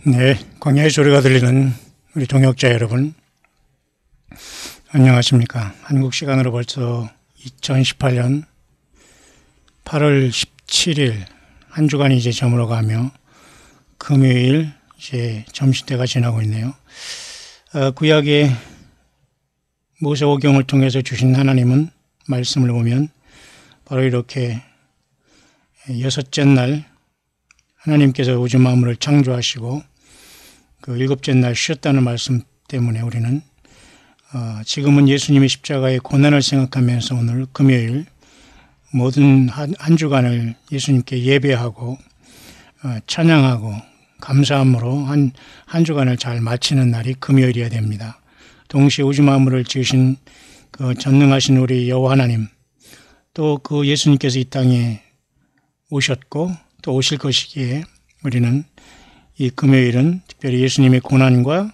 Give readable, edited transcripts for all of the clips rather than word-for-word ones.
네, 광야의 소리가 들리는 우리 동역자 여러분, 안녕하십니까. 한국 시간으로 벌써 2018년 8월 17일 한 주간이 이제 저물어가며 금요일 이제 점심때가 지나고 있네요. 구약의 모세오경을 통해서 주신 하나님은 말씀을 보면 바로 이렇게 여섯째 날 하나님께서 우주 만물을 창조하시고 그 일곱째 날 쉬었다는 말씀 때문에 우리는 지금은 예수님의 십자가의 고난을 생각하면서 오늘 금요일 모든 한 주간을 예수님께 예배하고 찬양하고 감사함으로 한 주간을 잘 마치는 날이 금요일이어야 됩니다. 동시에 우주 만물을 지으신 그 전능하신 우리 여호와 하나님, 또 그 예수님께서 이 땅에 오셨고 또 오실 것이기에 우리는 이 금요일은 특별히 예수님의 고난과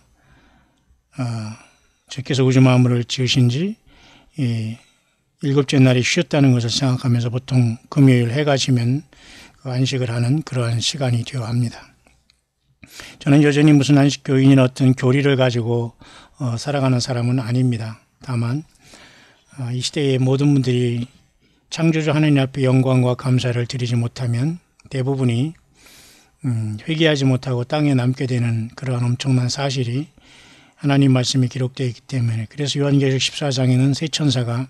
주께서 우주 만물을 지으신 지 일곱째 날이 쉬었다는 것을 생각하면서 보통 금요일 해가 지면 그 안식을 하는 그러한 시간이 되어야 합니다. 저는 여전히 무슨 안식 교인이나 어떤 교리를 가지고 살아가는 사람은 아닙니다. 다만 이 시대의 모든 분들이 창조주 하나님 앞에 영광과 감사를 드리지 못하면 대부분이 회개하지 못하고 땅에 남게 되는 그러한 엄청난 사실이 하나님 말씀이 기록되어 있기 때문에, 그래서 요한계시록 14장에는 세 천사가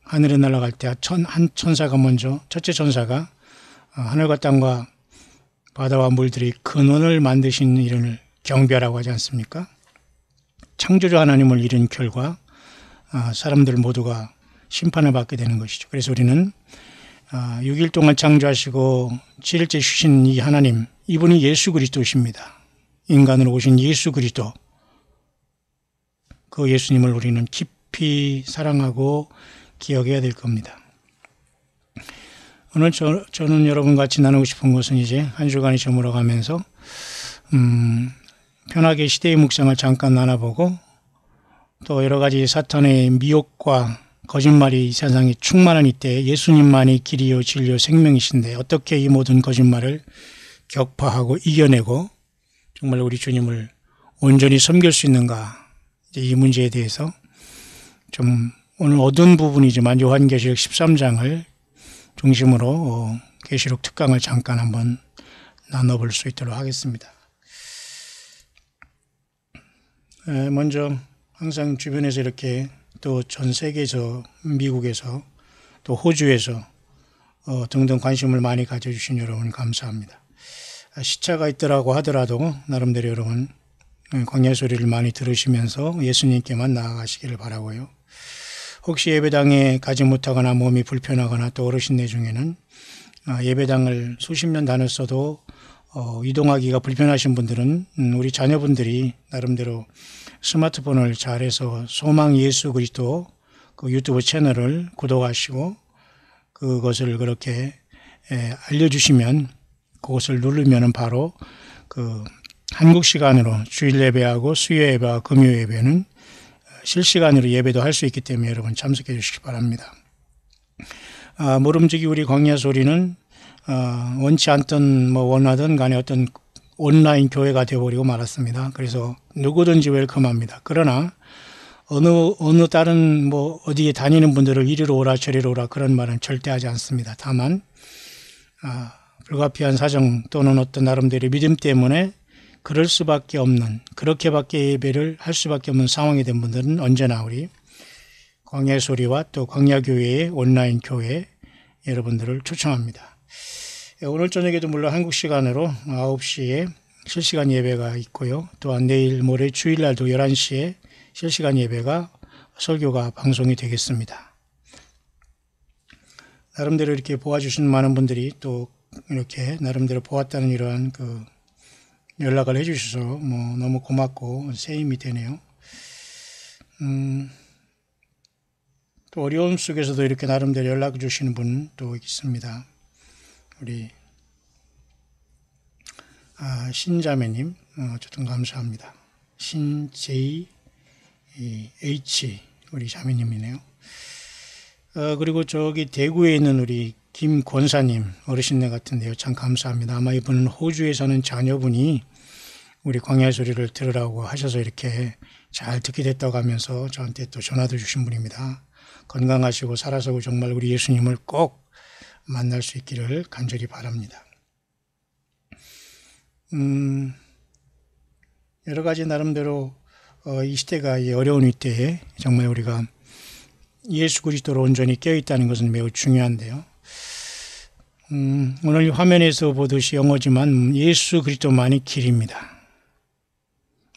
하늘에 날아갈 때 한 천사가 먼저, 첫째 천사가 하늘과 땅과 바다와 물들이 근원을 만드신 이름을 경배하라고 하지 않습니까? 창조주 하나님을 잃은 결과 사람들 모두가 심판을 받게 되는 것이죠. 그래서 우리는 6일 동안 창조하시고 7일째 쉬신 이 하나님, 이분이 예수 그리스도십니다. 인간으로 오신 예수 그리스도, 그 예수님을 우리는 깊이 사랑하고 기억해야 될 겁니다. 오늘 저는 여러분과 같이 나누고 싶은 것은 이제 한 주간이 저물어가면서 편하게 시대의 묵상을 잠깐 나눠보고, 또 여러 가지 사탄의 미혹과 거짓말이 이 세상에 충만한 이때 예수님만이 길이요 진리요 생명이신데 어떻게 이 모든 거짓말을 격파하고 이겨내고 정말 우리 주님을 온전히 섬길 수 있는가, 이 문제에 대해서 좀 오늘 어두운 부분이지만 요한계시록 13장을 중심으로 계시록 특강을 잠깐 한번 나눠볼 수 있도록 하겠습니다. 먼저 항상 주변에서 이렇게 또 전 세계에서, 미국에서, 또 호주에서 등등 관심을 많이 가져주신 여러분 감사합니다. 시차가 있더라고 하더라도 나름대로 여러분 광야 소리를 많이 들으시면서 예수님께만 나아가시기를 바라고요. 혹시 예배당에 가지 못하거나 몸이 불편하거나 또 어르신네 중에는 예배당을 수십 년 다녔어도 이동하기가 불편하신 분들은 우리 자녀분들이 나름대로 스마트폰을 잘해서 소망 예수 그리스도 그 유튜브 채널을 구독하시고 그것을 그렇게 알려주시면, 그것을 누르면 바로 그 한국 시간으로 주일 예배하고 수요 예배와 금요 예배는 실시간으로 예배도 할 수 있기 때문에 여러분 참석해 주시기 바랍니다. 모름지기 우리 광야 소리는 원치 않던 원하던 간에 어떤 온라인 교회가 되어버리고 말았습니다. 그래서 누구든지 웰컴합니다. 그러나 어느 다른 어디에 다니는 분들을 이리로 오라 저리로 오라 그런 말은 절대 하지 않습니다. 다만 불가피한 사정 또는 어떤 나름대로 믿음 때문에 그럴 수밖에 없는, 그렇게밖에 예배를 할 수밖에 없는 상황이 된 분들은 언제나 우리 광야의 소리와 또 광야교회의 온라인 교회 여러분들을 초청합니다. 오늘 저녁에도 물론 한국 시간으로 9시에 실시간 예배가 있고요. 또한 내일 모레 주일날도 11시에 실시간 예배가, 설교가 방송이 되겠습니다. 나름대로 이렇게 보아주신 많은 분들이 또 이렇게 나름대로 보았다는 이러한 그 연락을 해주셔서 너무 고맙고 새 힘이 되네요. 또 어려움 속에서도 이렇게 나름대로 연락 주시는 분 또 있습니다. 우리 신자매님 어쨌든 감사합니다. 신JH 우리 자매님이네요. 그리고 저기 대구에 있는 우리 김 권사님 어르신네 같은데요. 참 감사합니다. 아마 이분은 호주에 사는 자녀분이 우리 광야의 소리를 들으라고 하셔서 이렇게 잘 듣게 됐다고 하면서 저한테 또 전화도 주신 분입니다. 건강하시고 살아서 정말 우리 예수님을 꼭 만날 수 있기를 간절히 바랍니다. 여러 가지 나름대로 이 시대가 어려운 이때에 정말 우리가 예수 그리스도로 온전히 깨어있다는 것은 매우 중요한데요. 오늘 화면에서 보듯이 영어지만 예수 그리스도만이 길입니다.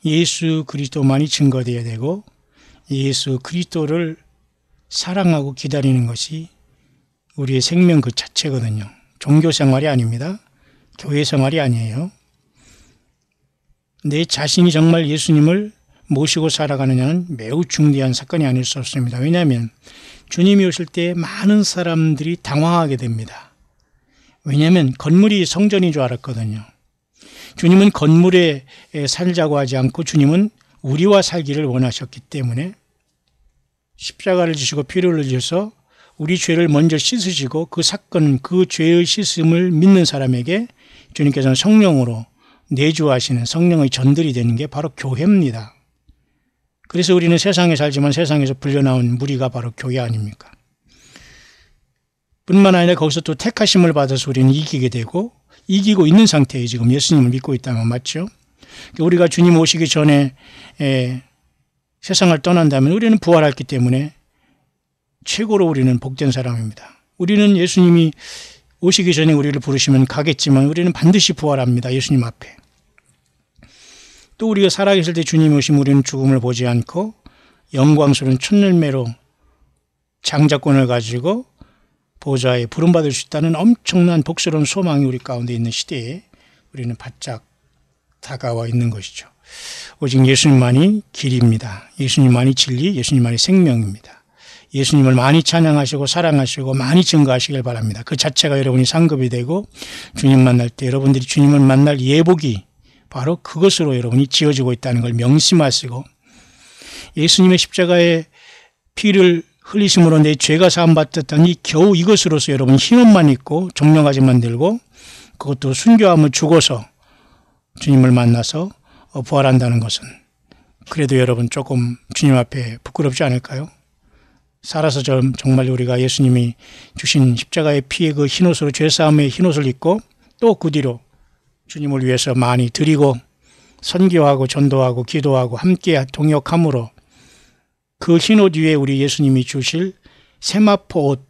예수 그리스도만이 증거되어야 되고 예수 그리스도를 사랑하고 기다리는 것이 우리의 생명 그 자체거든요. 종교 생활이 아닙니다. 교회 생활이 아니에요. 내 자신이 정말 예수님을 모시고 살아가느냐는 매우 중대한 사건이 아닐 수 없습니다. 왜냐하면 주님이 오실 때 많은 사람들이 당황하게 됩니다. 왜냐하면 건물이 성전인 줄 알았거든요. 주님은 건물에 살자고 하지 않고 주님은 우리와 살기를 원하셨기 때문에 십자가를 지시고 피를 흘리셔서 우리 죄를 먼저 씻으시고 그 사건, 그 죄의 씻음을 믿는 사람에게 주님께서는 성령으로 내주하시는 성령의 전들이 되는 게 바로 교회입니다. 그래서 우리는 세상에 살지만 세상에서 불려나온 무리가 바로 교회 아닙니까? 뿐만 아니라 거기서 또 택하심을 받아서 우리는 이기게 되고 이기고 있는 상태에 지금 예수님을 믿고 있다면 맞죠? 우리가 주님 오시기 전에 세상을 떠난다면 우리는 부활했기 때문에 최고로 우리는 복된 사람입니다. 우리는 예수님이 오시기 전에 우리를 부르시면 가겠지만 우리는 반드시 부활합니다. 예수님 앞에. 또 우리가 살아계실 때 주님이 오시면 우리는 죽음을 보지 않고 영광스러운 첫열매로 장자권을 가지고 보좌에 부름받을 수 있다는 엄청난 복스러운 소망이 우리 가운데 있는 시대에 우리는 바짝 다가와 있는 것이죠. 오직 예수님만이 길입니다. 예수님만이 진리, 예수님만이 생명입니다. 예수님을 많이 찬양하시고 사랑하시고 많이 증거하시길 바랍니다. 그 자체가 여러분이 상급이 되고 주님 만날 때 여러분들이 주님을 만날 예복이 바로 그것으로 여러분이 지어지고 있다는 걸 명심하시고 예수님의 십자가의 피를 흘리심으로 내 죄가 사함받았다니 겨우 이것으로서 여러분 힘만 있고 정령하지만 들고 그것도 순교함을 주고서 주님을 만나서 부활한다는 것은 그래도 여러분 조금 주님 앞에 부끄럽지 않을까요? 살아서 정말 우리가 예수님이 주신 십자가의 피의 그 흰옷으로 죄사함의 흰옷을 입고 또 그 뒤로 주님을 위해서 많이 드리고 선교하고 전도하고 기도하고 함께 동역함으로 그 흰옷 위에 우리 예수님이 주실 세마포 옷,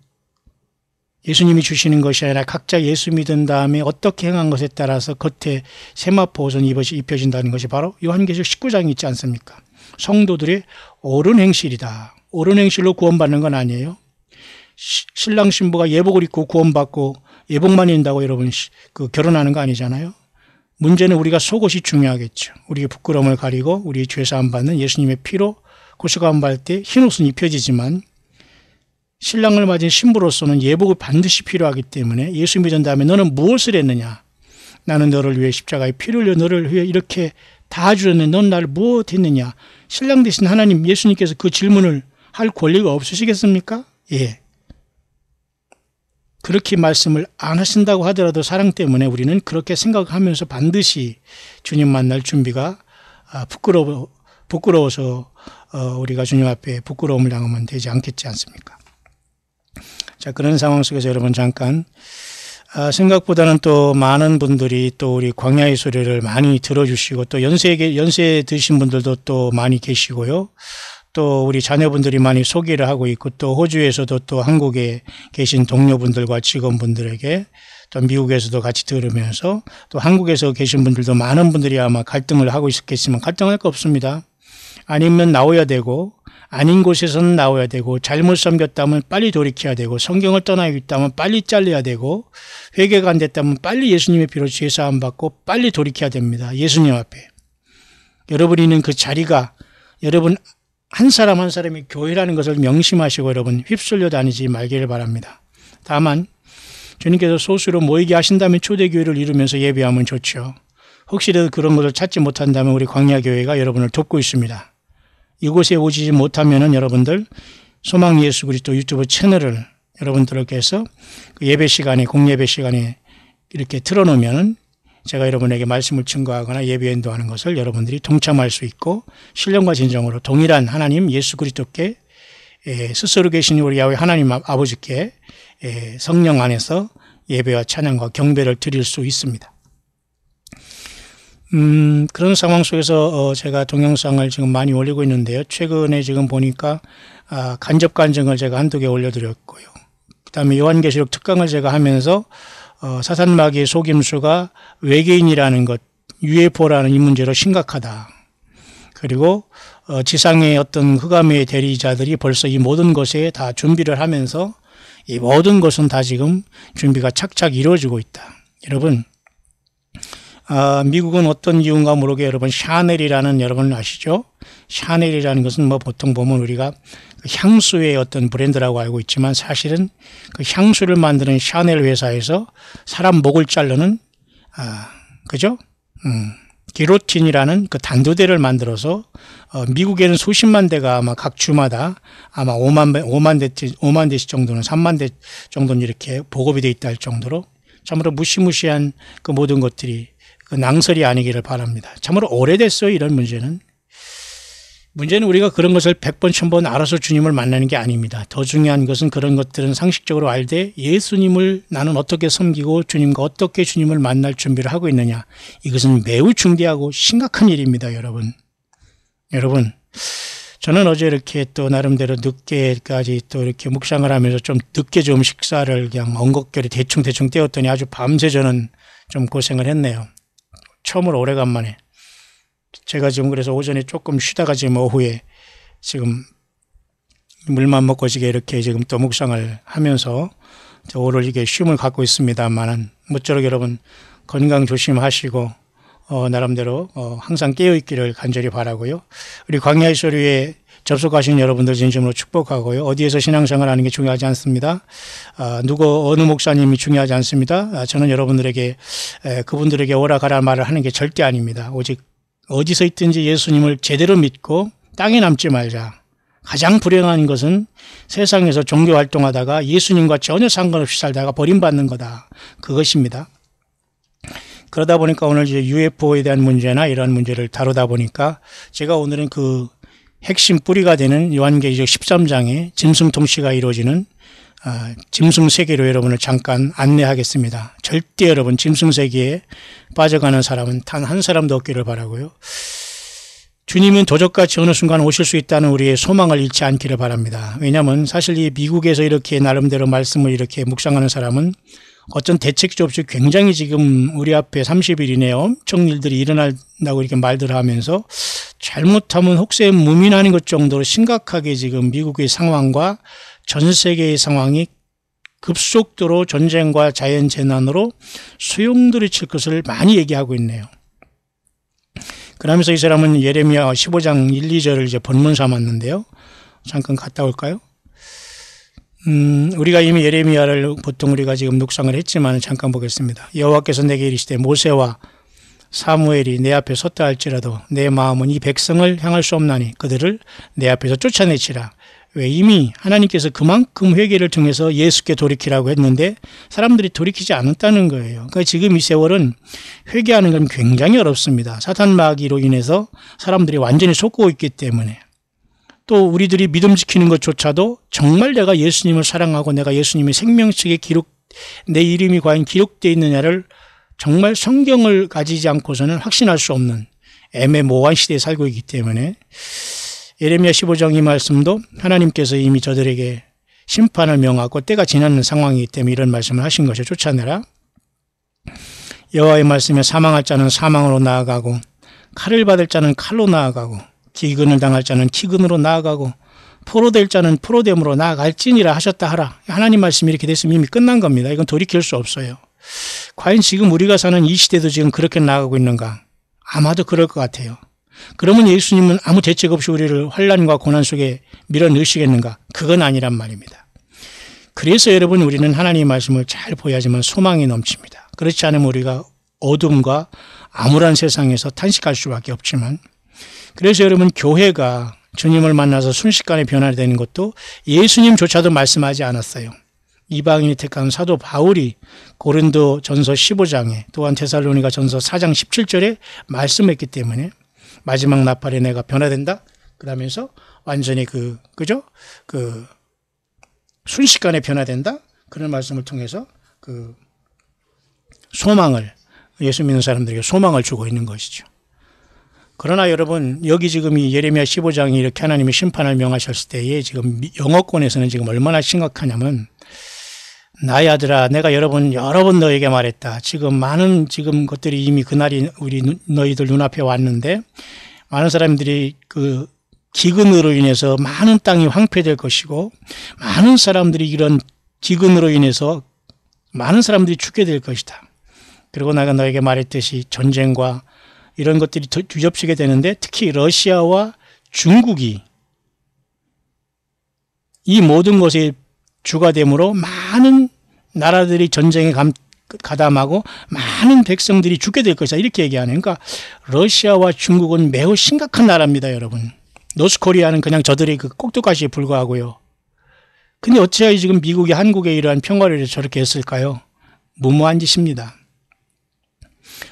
예수님이 주시는 것이 아니라 각자 예수 믿은 다음에 어떻게 행한 것에 따라서 겉에 세마포 옷은 입혀진다는 것이 바로 요한계시록 19장이 있지 않습니까? 성도들의 옳은 행실이다. 옳은 행실로 구원받는 건 아니에요. 신랑 신부가 예복을 입고 구원받고 예복만 입는다고 여러분 결혼하는 거 아니잖아요. 문제는 우리가 속옷이 중요하겠죠. 우리의 부끄러움을 가리고 우리의 죄사함 받는 예수님의 피로 고소감 받을 때 흰옷은 입혀지지만 신랑을 맞은 신부로서는 예복이 반드시 필요하기 때문에 예수 믿은 다음에 너는 무엇을 했느냐? 나는 너를 위해 십자가에 피를 흘려 너를 위해 이렇게 다 주었는데 넌 나를 무엇 했느냐? 신랑 대신 하나님 예수님께서 그 질문을 할 권리가 없으시겠습니까? 예. 그렇게 말씀을 안 하신다고 하더라도 사랑 때문에 우리는 그렇게 생각하면서 반드시 주님 만날 준비가 부끄러워서 우리가 주님 앞에 부끄러움을 당하면 되지 않겠지 않습니까? 자, 그런 상황 속에서 여러분 잠깐 생각보다는 또 많은 분들이 또 우리 광야의 소리를 많이 들어주시고 또 연세 드신 분들도 또 많이 계시고요. 또 우리 자녀분들이 많이 소개를 하고 있고 또 호주에서도 또 한국에 계신 동료분들과 직원분들에게 또 미국에서도 같이 들으면서 또 한국에서 계신 분들도 많은 분들이 아마 갈등을 하고 있었겠지만 갈등할 거 없습니다. 아니면 나와야 되고 아닌 곳에서는 나와야 되고 잘못 섬겼다면 빨리 돌이켜야 되고 성경을 떠나고 있다면 빨리 잘려야 되고 회개가 안 됐다면 빨리 예수님의 피로 죄사함 받고 빨리 돌이켜야 됩니다. 예수님 앞에. 여러분이 있는 그 자리가 여러분 한 사람 한 사람이 교회라는 것을 명심하시고 여러분 휩쓸려 다니지 말기를 바랍니다. 다만 주님께서 소수로 모이게 하신다면 초대교회를 이루면서 예배하면 좋죠. 혹시라도 그런 것을 찾지 못한다면 우리 광야교회가 여러분을 돕고 있습니다. 이곳에 오지 못하면은 여러분들 소망 예수 그리스도 유튜브 채널을 여러분들께서 그 예배 시간에 공예배 시간에 이렇게 틀어놓으면은 제가 여러분에게 말씀을 증거하거나 예배 인도하는 것을 여러분들이 동참할 수 있고 신령과 진정으로 동일한 하나님 예수 그리스도께 스스로 계신 우리 야훼 하나님 아버지께 성령 안에서 예배와 찬양과 경배를 드릴 수 있습니다. 그런 상황 속에서 제가 동영상을 지금 많이 올리고 있는데요. 최근에 지금 보니까 간접 간증을 제가 한두 개 올려드렸고요. 그 다음에 요한계시록 특강을 제가 하면서 사탄 마귀의 속임수가 외계인이라는 것, UFO라는 이 문제로 심각하다. 그리고 지상의 어떤 흑암의 대리자들이 벌써 이 모든 것에 다 준비를 하면서 이 모든 것은 다 지금 준비가 착착 이루어지고 있다. 여러분, 미국은 어떤 이유인가 모르게 여러분 샤넬이라는 여러분 아시죠? 샤넬이라는 것은 뭐 보통 보면 우리가 향수의 어떤 브랜드라고 알고 있지만 사실은 그 향수를 만드는 샤넬 회사에서 사람 목을 자르는 그죠? 기로틴이라는 그 단두대를 만들어서 미국에는 수십만 대가 아마 각 주마다 아마 5만 대씩 정도는 3만 대 정도는 이렇게 보급이 돼 있다 할 정도로 참으로 무시무시한 그 모든 것들이 그 낭설이 아니기를 바랍니다. 참으로 오래됐어요. 이런 문제는 우리가 그런 것을 100번 1000번 알아서 주님을 만나는 게 아닙니다. 더 중요한 것은 그런 것들은 상식적으로 알되 예수님을 나는 어떻게 섬기고 주님과 어떻게 주님을 만날 준비를 하고 있느냐. 이것은 매우 중대하고 심각한 일입니다. 여러분, 저는 어제 이렇게 또 나름대로 늦게까지 또 이렇게 묵상을 하면서 좀 늦게 좀 식사를 그냥 엉겁결에 대충 때웠더니 아주 밤새 저는 좀 고생을 했네요. 처음으로 오래간만에. 제가 지금 그래서 오전에 조금 쉬다가 지금 오후에 지금 물만 먹고 이렇게 지금 또 묵상을 하면서 오늘 이게 쉼을 갖고 있습니다만은 모쪼록 여러분 건강 조심하시고 나름대로 항상 깨어있기를 간절히 바라고요. 우리 광야의 소리에 접속하신 여러분들 진심으로 축복하고요. 어디에서 신앙생활 하는 게 중요하지 않습니다. 어느 목사님이 중요하지 않습니다. 저는 여러분들에게 그분들에게 오라 가라 말을 하는 게 절대 아닙니다. 오직 어디서 있든지 예수님을 제대로 믿고 땅에 남지 말자. 가장 불행한 것은 세상에서 종교 활동하다가 예수님과 전혀 상관없이 살다가 버림받는 거다. 그것입니다. 그러다 보니까 오늘 이제 UFO에 대한 문제나 이런 문제를 다루다 보니까 제가 오늘은 그 핵심 뿌리가 되는 요한계시록 13장에 짐승통치가 이루어지는 짐승세계로 여러분을 잠깐 안내하겠습니다. 절대 여러분 짐승세계에 빠져가는 사람은 단 한 사람도 없기를 바라고요. 주님은 도적같이 어느 순간 오실 수 있다는 우리의 소망을 잃지 않기를 바랍니다. 왜냐하면 사실 이 미국에서 이렇게 나름대로 말씀을 이렇게 묵상하는 사람은 어떤 대책도 없이 굉장히 지금 우리 앞에 30일 이내에 엄청 일들이 일어난다고 이렇게 말들 하면서 잘못하면 혹세 무민하는 것 정도로 심각하게 지금 미국의 상황과 전 세계의 상황이 급속도로 전쟁과 자연재난으로 소용돌이 칠 것을 많이 얘기하고 있네요. 그러면서 이 사람은 예레미야 15장 1, 2절을 이제 본문 삼았는데요. 잠깐 갔다 올까요? 우리가 이미 예레미야를 보통 우리가 지금 묵상을 했지만 잠깐 보겠습니다. 여호와께서 내게 이르시되 모세와 사무엘이 내 앞에 섰다 할지라도 내 마음은 이 백성을 향할 수 없나니 그들을 내 앞에서 쫓아내치라. 왜 이미 하나님께서 그만큼 회개를 통해서 예수께 돌이키라고 했는데 사람들이 돌이키지 않았다는 거예요. 그러니까 지금 이 세월은 회개하는 건 굉장히 어렵습니다. 사탄 마귀로 인해서 사람들이 완전히 속고 있기 때문에 또 우리들이 믿음 지키는 것조차도 정말 내가 예수님을 사랑하고 내가 예수님의 생명책에 내 이름이 과연 기록되어 있느냐를 정말 성경을 가지지 않고서는 확신할 수 없는 애매모호한 시대에 살고 있기 때문에 예레미야 15장 이 말씀도 하나님께서 이미 저들에게 심판을 명하고 때가 지나는 상황이기 때문에 이런 말씀을 하신 것이 쫓아내라. 여호와의 말씀에 사망할 자는 사망으로 나아가고 칼을 받을 자는 칼로 나아가고 기근을 당할 자는 기근으로 나아가고 포로될 자는 포로됨으로 나아갈지니라 하셨다 하라. 하나님 말씀이 이렇게 됐으면 이미 끝난 겁니다. 이건 돌이킬 수 없어요. 과연 지금 우리가 사는 이 시대도 지금 그렇게 나아가고 있는가? 아마도 그럴 것 같아요. 그러면 예수님은 아무 대책 없이 우리를 환난과 고난 속에 밀어넣으시겠는가? 그건 아니란 말입니다. 그래서 여러분 우리는 하나님의 말씀을 잘 보야지만 소망이 넘칩니다. 그렇지 않으면 우리가 어둠과 암울한 세상에서 탄식할 수밖에 없지만 그래서 여러분 교회가 주님을 만나서 순식간에 변화되는 것도 예수님조차도 말씀하지 않았어요. 이방인이 택한 사도 바울이 고린도 전서 15장에 또한 데살로니가 전서 4장 17절에 말씀했기 때문에 마지막 나팔에 내가 변화된다. 그러면서 완전히 그죠? 순식간에 변화된다. 그런 말씀을 통해서 소망을, 예수 믿는 사람들에게 소망을 주고 있는 것이죠. 그러나 여러분, 여기 지금 이 예레미야 15장이 이렇게 하나님의 심판을 명하셨을 때에 지금 영어권에서는 지금 얼마나 심각하냐면, 나의 아들아, 내가 여러 번 너에게 말했다. 지금 많은 것들이 이미 그날이 너희들 눈앞에 왔는데, 많은 사람들이 기근으로 인해서 많은 땅이 황폐될 것이고, 많은 사람들이 이런 기근으로 인해서 많은 사람들이 죽게 될 것이다. 그리고 내가 너에게 말했듯이 전쟁과 이런 것들이 뒤덮이게 되는데, 특히 러시아와 중국이 이 모든 것에 주가 되므로 많은 나라들이 전쟁에 가담하고 많은 백성들이 죽게 될 것이다. 이렇게 얘기하네요. 그러니까 러시아와 중국은 매우 심각한 나라입니다, 여러분. 노스코리아는 그냥 저들의 꼭두가시에 불과하고요. 근데 어찌하여 지금 미국이 한국에 이러한 평화를 위해서 저렇게 했을까요? 무모한 짓입니다.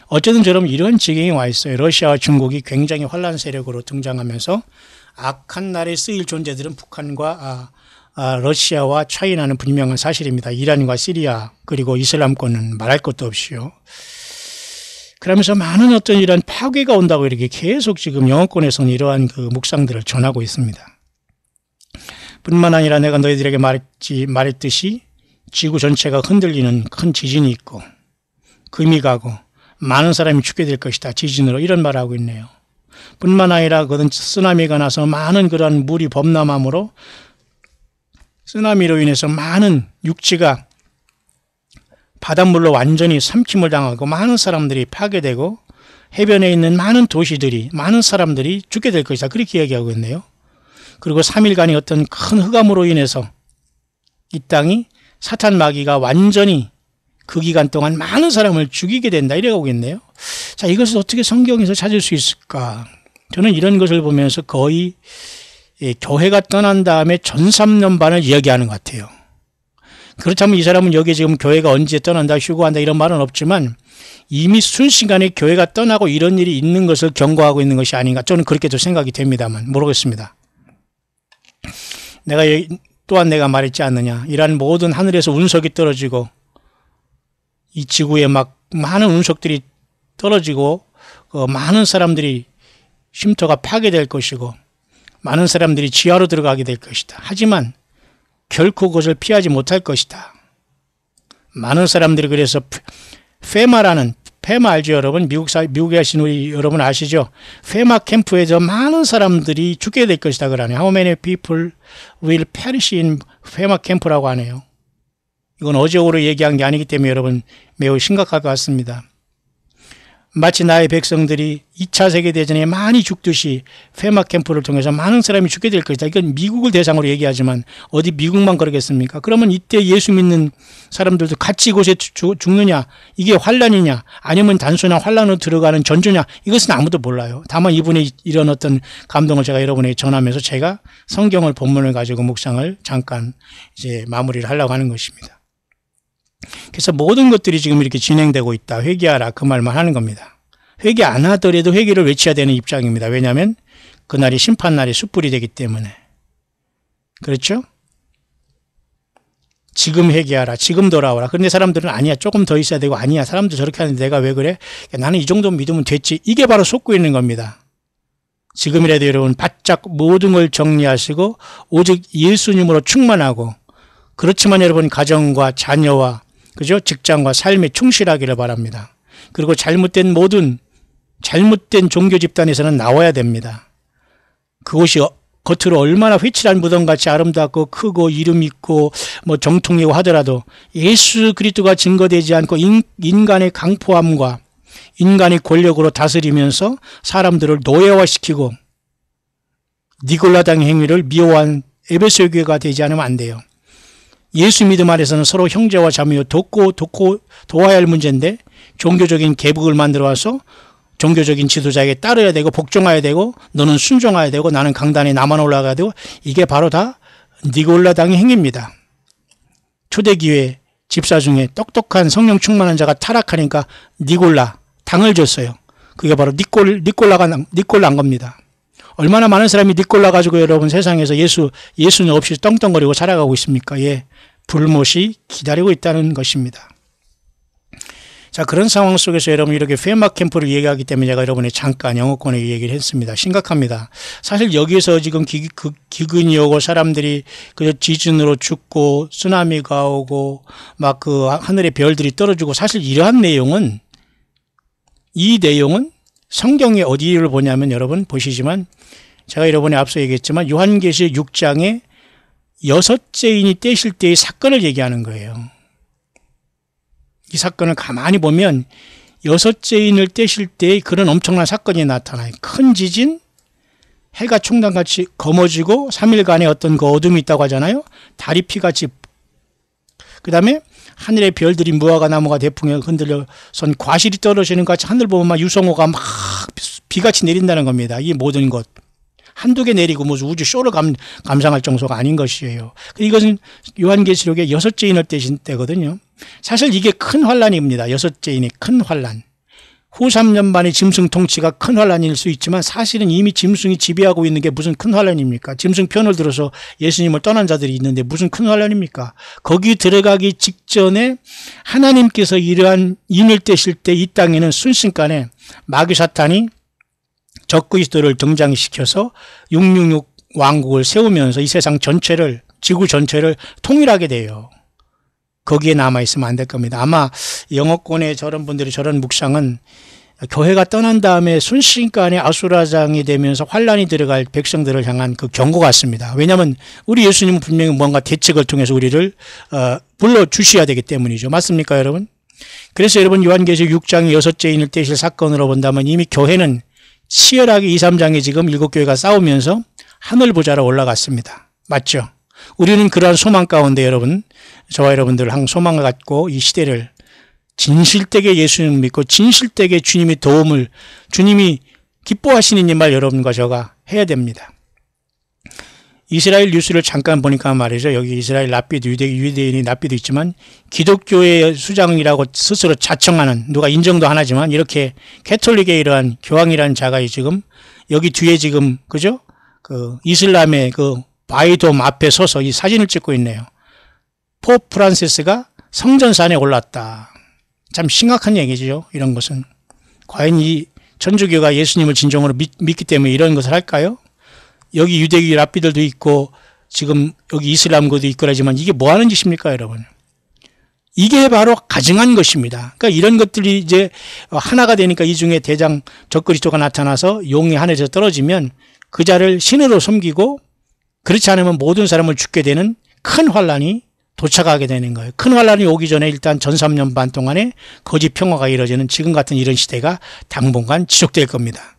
어쨌든 여러분, 이런 지경에 와 있어요. 러시아와 중국이 굉장히 환란 세력으로 등장하면서 악한 날에 쓰일 존재들은 북한과 러시아와 차이나는 분명한 사실입니다. 이란과 시리아 그리고 이슬람권은 말할 것도 없이요. 그러면서 많은 어떤 이런 파괴가 온다고 이렇게 계속 지금 영어권에서는 이러한 묵상들을 전하고 있습니다. 뿐만 아니라 내가 너희들에게 말했듯이 지구 전체가 흔들리는 큰 지진이 있고 금이 가고 많은 사람이 죽게 될 것이다. 지진으로 이런 말을 하고 있네요. 뿐만 아니라 쓰나미가 나서 많은 그런 물이 범람함으로 쓰나미로 인해서 많은 육지가 바닷물로 완전히 삼킴을 당하고 많은 사람들이 파괴되고 해변에 있는 많은 도시들이 많은 사람들이 죽게 될 것이다. 그렇게 이야기하고 있네요. 그리고 3일간의 어떤 큰 흑암으로 인해서 이 땅이 사탄 마귀가 완전히 그 기간 동안 많은 사람을 죽이게 된다. 이래가고 있네요. 자, 이것을 어떻게 성경에서 찾을 수 있을까? 저는 이런 것을 보면서 거의 교회가 떠난 다음에 전 3년 반을 이야기하는 것 같아요. 그렇다면 이 사람은 여기 지금 교회가 언제 떠난다, 휴거한다 이런 말은 없지만 이미 순식간에 교회가 떠나고 이런 일이 있는 것을 경고하고 있는 것이 아닌가. 저는 그렇게도 생각이 됩니다만 모르겠습니다. 또한 내가 말했지 않느냐. 이러한 모든 하늘에서 운석이 떨어지고 이 지구에 막 많은 운석들이 떨어지고 많은 사람들이 쉼터가 파괴될 것이고 많은 사람들이 지하로 들어가게 될 것이다. 하지만 결코 그것을 피하지 못할 것이다. 많은 사람들이 그래서 페마 알죠, 여러분? 미국에 계신 우리 여러분 아시죠? 페마 캠프에서 많은 사람들이 죽게 될 것이다 그러네요. How many people will perish in 페마 캠프라고 하네요. 이건 어제오로 얘기한 게 아니기 때문에 여러분 매우 심각할 것 같습니다. 마치 나의 백성들이 2차 세계대전에 많이 죽듯이 페마 캠프를 통해서 많은 사람이 죽게 될 것이다. 이건 미국을 대상으로 얘기하지만 어디 미국만 그러겠습니까? 그러면 이때 예수 믿는 사람들도 같이 이곳에 죽느냐? 이게 환란이냐? 아니면 단순한 환란으로 들어가는 전조냐? 이것은 아무도 몰라요. 다만 이분의 이런 어떤 감동을 제가 여러분에게 전하면서 제가 성경을 본문을 가지고 묵상을 잠깐 이제 마무리를 하려고 하는 것입니다. 그래서 모든 것들이 지금 이렇게 진행되고 있다. 회개하라. 그 말만 하는 겁니다. 회개 안 하더라도 회개를 외쳐야 되는 입장입니다. 왜냐하면 그날이 심판날이 숯불이 되기 때문에. 그렇죠? 지금 회개하라. 지금 돌아오라. 그런데 사람들은 아니야. 조금 더 있어야 되고 아니야. 사람들 저렇게 하는데 내가 왜 그래? 나는 이 정도 믿으면 됐지. 이게 바로 속고 있는 겁니다. 지금이라도 여러분 바짝 모든 걸 정리하시고 오직 예수님으로 충만하고 그렇지만 여러분 가정과 자녀와 그죠? 직장과 삶에 충실하기를 바랍니다. 그리고 잘못된 종교 집단에서는 나와야 됩니다. 그곳이 겉으로 얼마나 휘칠한 무덤같이 아름답고 크고 이름 있고 정통이고 하더라도 예수 그리스도가 증거되지 않고 인간의 강포함과 인간의 권력으로 다스리면서 사람들을 노예화시키고 니골라당의 행위를 미워한 에베소 교회가 되지 않으면 안 돼요. 예수 믿음 안에서는 서로 형제와 자매요 도와야 할 문제인데 종교적인 계급을 만들어 와서 종교적인 지도자에게 따라야 되고 복종해야 되고 너는 순종해야 되고 나는 강단에 나만 올라가야 되고 이게 바로 다 니골라당의 행위입니다. 초대교회 집사 중에 똑똑한 성령 충만한 자가 타락하니까 니골라, 당을 줬어요. 그게 바로 니골라간 겁니다. 얼마나 많은 사람이 니골라 가지고 여러분 세상에서 예수는 없이 떵떵거리고 살아가고 있습니까? 예, 불못이 기다리고 있다는 것입니다. 자, 그런 상황 속에서 여러분 이렇게 페마 캠프를 얘기하기 때문에 제가 여러분의 잠깐 영어권에 얘기를 했습니다. 심각합니다. 사실 여기에서 지금 기근이 오고 사람들이 그 지진으로 죽고 쓰나미가 오고 막 그 하늘의 별들이 떨어지고 사실 이러한 내용은 이 내용은 성경에 어디를 보냐면 여러분 보시지만 제가 여러분에 앞서 얘기했지만 요한계시록 6장에 6째인이 떼실 때의 사건을 얘기하는 거예요. 이 사건을 가만히 보면 6째인을 떼실 때의 그런 엄청난 사건이 나타나요. 큰 지진, 해가 총단같이 검어지고 3일간의 어떤 그 어둠이 있다고 하잖아요. 달이 피같이, 그 다음에 하늘의 별들이 무화과 나무가 대풍에 흔들려선 과실이 떨어지는 것 같이 하늘 보면 막 유성호가 막 비같이 내린다는 겁니다. 이 모든 것. 한두 개 내리고 무슨 우주 쇼를 감상할 정도가 아닌 것이에요. 이것은 요한계시록의 6째인을 떼신 때거든요. 사실 이게 큰 환란입니다. 6째인의 큰 환란. 후 3년 반의 짐승 통치가 큰 환란일 수 있지만 사실은 이미 짐승이 지배하고 있는 게 무슨 큰 환란입니까? 짐승 편을 들어서 예수님을 떠난 자들이 있는데 무슨 큰 환란입니까? 거기 들어가기 직전에 하나님께서 이러한 인을 떼실 때 이 땅에는 순식간에 마귀 사탄이 적그리스도를 등장시켜서 666 왕국을 세우면서 이 세상 전체를, 지구 전체를 통일하게 돼요. 거기에 남아있으면 안 될 겁니다. 아마 영어권의 저런 분들이 저런 묵상은 교회가 떠난 다음에 순식간에 아수라장이 되면서 환란이 들어갈 백성들을 향한 그 경고 같습니다. 왜냐하면 우리 예수님은 분명히 뭔가 대책을 통해서 우리를 불러주셔야 되기 때문이죠. 맞습니까 여러분? 그래서 여러분 요한계시록 6장의 6째인을 떼실 사건으로 본다면 이미 교회는 치열하게 2, 3장에 지금 7교회가 싸우면서 하늘 보좌로 올라갔습니다. 맞죠? 우리는 그러한 소망 가운데 여러분, 저와 여러분들 항상 소망을 갖고 이 시대를 진실되게 예수님을 믿고 진실되게 주님의 도움을, 주님이 기뻐하시는 이 말 여러분과 저가 해야 됩니다. 이스라엘 뉴스를 잠깐 보니까 말이죠. 여기 이스라엘 랍비도 유대인이 랍비도 있지만 기독교의 수장이라고 스스로 자청하는, 누가 인정도 안 하지만 이렇게 캐톨릭의 이러한 교황이라는 자가 지금 여기 뒤에 지금 그죠? 그 이슬람의 그 바이돔 앞에 서서 이 사진을 찍고 있네요. 포프 프란시스가 성전산에 올랐다. 참 심각한 얘기죠. 이런 것은. 과연 이 천주교가 예수님을 진정으로 믿기 때문에 이런 것을 할까요? 여기 유대교 랍비들도 있고 지금 여기 이슬람교도 있고 그러지만 이게 뭐 하는 짓입니까 여러분? 이게 바로 가증한 것입니다. 그러니까 이런 것들이 이제 하나가 되니까 이 중에 대장 적그리스도가 나타나서 용이 하늘에서 떨어지면 그 자를 신으로 섬기고 그렇지 않으면 모든 사람을 죽게 되는 큰 환란이 도착하게 되는 거예요. 큰 환란이 오기 전에 일단 전 3년 반 동안에 거짓 평화가 이루어지는 지금 같은 이런 시대가 당분간 지속될 겁니다.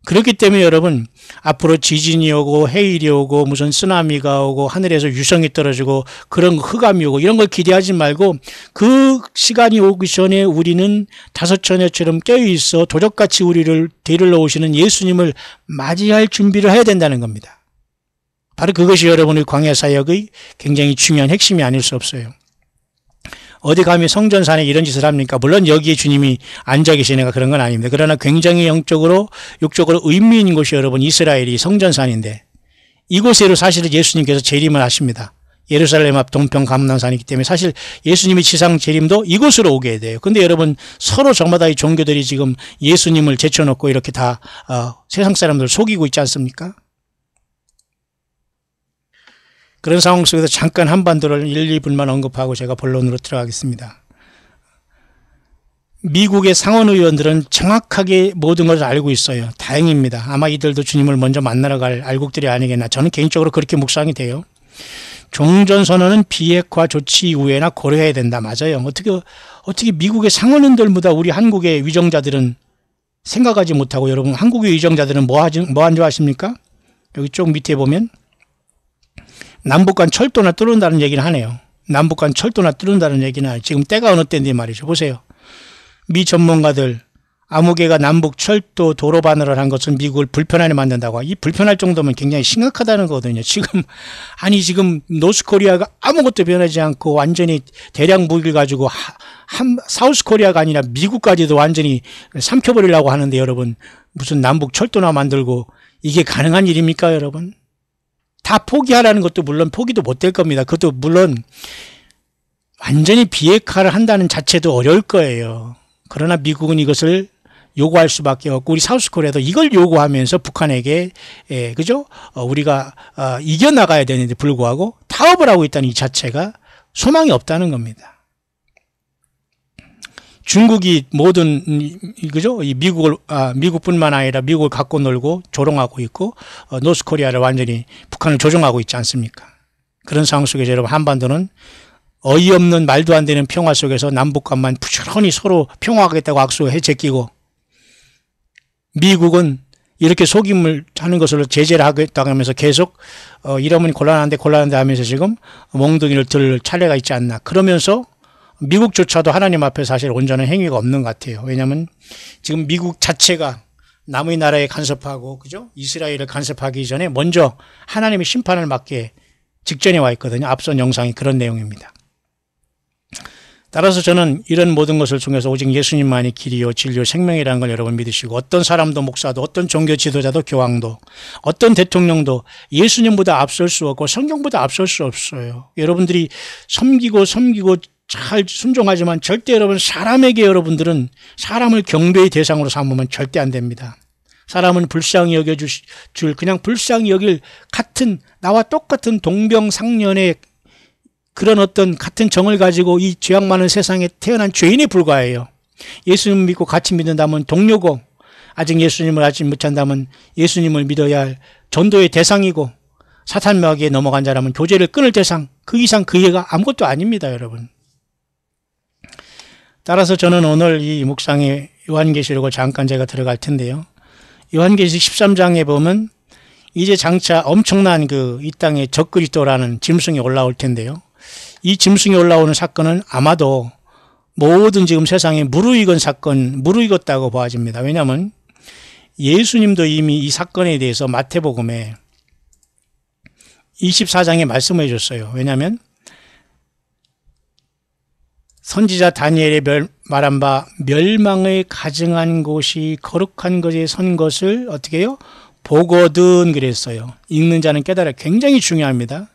그렇기 때문에 여러분 앞으로 지진이 오고 해일이 오고 무슨 쓰나미가 오고 하늘에서 유성이 떨어지고 그런 흑암이 오고 이런 걸 기대하지 말고 그 시간이 오기 전에 우리는 다섯처녀처럼 깨어있어 도적같이 우리를 데리러 오시는 예수님을 맞이할 준비를 해야 된다는 겁니다. 바로 그것이 여러분의 광야 사역의 굉장히 중요한 핵심이 아닐 수 없어요. 어디 가면 성전산에 이런 짓을 합니까? 물론 여기에 주님이 앉아 계시니까 그런 건 아닙니다. 그러나 굉장히 영적으로 육적으로 의미 있는 곳이 여러분 이스라엘이 성전산인데 이곳에로 사실은 예수님께서 재림을 하십니다. 예루살렘 앞 동편 감람산이기 때문에 사실 예수님의 지상 재림도 이곳으로 오게 돼요. 근데 여러분 서로 저마다의 종교들이 지금 예수님을 제쳐놓고 이렇게 다 세상 사람들 속이고 있지 않습니까? 그런 상황 속에서 잠깐 한반도를 1, 2분만 언급하고 제가 본론으로 들어가겠습니다. 미국의 상원 의원들은 정확하게 모든 것을 알고 있어요. 다행입니다. 아마 이들도 주님을 먼저 만나러 갈 알곡들이 아니겠나. 저는 개인적으로 그렇게 묵상이 돼요. 종전선언은 비핵화 조치 이후에나 고려해야 된다. 맞아요. 어떻게 미국의 상원의원들보다 우리 한국의 위정자들은 생각하지 못하고 여러분 한국의 위정자들은 뭐 한 줄 아십니까? 여기 쪽 밑에 보면 남북 간 철도나 뚫는다는 얘기는 하네요. 남북 간 철도나 뚫는다는 얘기는 지금 때가 어느 때인데 말이죠. 보세요. 미 전문가들 아무개가 남북 철도 도로 반환을 한 것은 미국을 불편하게 만든다고. 이 불편할 정도면 굉장히 심각하다는 거거든요. 지금 노스코리아가 아무것도 변하지 않고 완전히 대량 무기를 가지고 사우스코리아가 아니라 미국까지도 완전히 삼켜버리려고 하는데, 여러분, 무슨 남북 철도나 만들고 이게 가능한 일입니까, 여러분? 다 포기하라는 것도 물론 포기도 못 될 겁니다. 그것도 물론 완전히 비핵화를 한다는 자체도 어려울 거예요. 그러나 미국은 이것을 요구할 수밖에 없고, 우리 사우스코리아도 이걸 요구하면서 북한에게, 그죠? 우리가 이겨나가야 되는데 불구하고 타협을 하고 있다는 이 자체가 소망이 없다는 겁니다. 중국이 모든, 그죠? 이 미국뿐만 아니라 미국을 갖고 놀고 조롱하고 있고, 노스코리아를 완전히 북한을 조종하고 있지 않습니까? 그런 상황 속에서 여러분, 한반도는 어이없는 말도 안 되는 평화 속에서 남북 간만 부지런히 서로 평화하겠다고 악수해 제끼고, 미국은 이렇게 속임을 하는 것으로 제재를 하겠다고 하면서 계속 이러면 곤란한데 하면서 지금 몽둥이를 들 차례가 있지 않나. 그러면서 미국조차도 하나님 앞에 사실 온전한 행위가 없는 것 같아요. 왜냐하면 지금 미국 자체가 남의 나라에 간섭하고, 그죠? 이스라엘을 간섭하기 전에 먼저 하나님의 심판을 맞게 직전에 와 있거든요. 앞선 영상이 그런 내용입니다. 따라서 저는 이런 모든 것을 통해서 오직 예수님만이 길이요 진리요 생명이라는 걸 여러분 믿으시고, 어떤 사람도 목사도 어떤 종교 지도자도 교황도 어떤 대통령도 예수님보다 앞설 수 없고 성경보다 앞설 수 없어요. 여러분들이 섬기고 잘 순종하지만 절대 여러분 사람에게 여러분들은 사람을 경배의 대상으로 삼으면 절대 안 됩니다. 사람은 불쌍히 여겨줄 그냥 불쌍히 여길 같은 나와 똑같은 동병상련의 그런 어떤 같은 정을 가지고 이 죄악 많은 세상에 태어난 죄인에 불과해요. 예수님 믿고 같이 믿는다면 동료고, 아직 예수님을 알지 못한다면 예수님을 믿어야 할 전도의 대상이고, 사탄 마귀에 넘어간 자라면 교제를 끊을 대상, 그 이상 그 예가 아무것도 아닙니다, 여러분. 따라서 저는 오늘 이 묵상의 요한계시록을 잠깐 제가 들어갈 텐데요. 요한계시록 13장에 보면 이제 장차 엄청난 이 땅에 적그리스도라는 짐승이 올라올 텐데요. 이 짐승이 올라오는 사건은 아마도 모든 지금 세상에 무르익었다고 보아집니다. 왜냐하면 예수님도 이미 이 사건에 대해서 마태복음에 24장에 말씀해 줬어요. 왜냐하면 선지자 다니엘의 말한 바 멸망을 가증한 곳이 거룩한 것에 선 것을 어떻게 해요? 보거든 그랬어요. 읽는 자는 깨달아. 굉장히 중요합니다.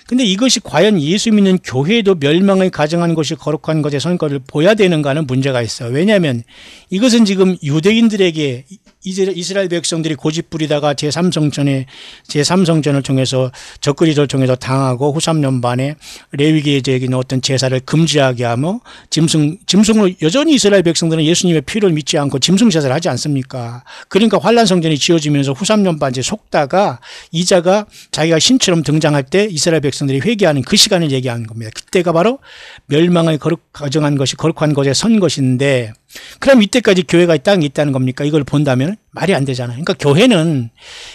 근데 이것이 과연 예수 믿는 교회도 멸망을 가정한 것이 거룩한 것의 선거를 보여야 되는가 하는 문제가 있어요. 왜냐하면 이것은 지금 유대인들에게 이스라엘 백성들이 고집부리다가 제3성전을 통해서 적그리스도를 통해서 당하고 후 3년 반에 레위기에 어떤 제사를 금지하게 하며 짐승으로 여전히 이스라엘 백성들은 예수님의 피를 믿지 않고 짐승 제사를 하지 않습니까? 그러니까 환란성전이 지어지면서 후 3년 반째 속다가 이자가 자기가 신처럼 등장할 때 이스라엘 백성들이 회개하는 그 시간을 얘기하는 겁니다. 그때가 바로 멸망을 가정한 것이 거룩한 것에 선 것인데, 그럼 이때까지 교회가 이 땅에 있다는 겁니까? 이걸 본다면 말이 안 되잖아요. 그러니까 교회는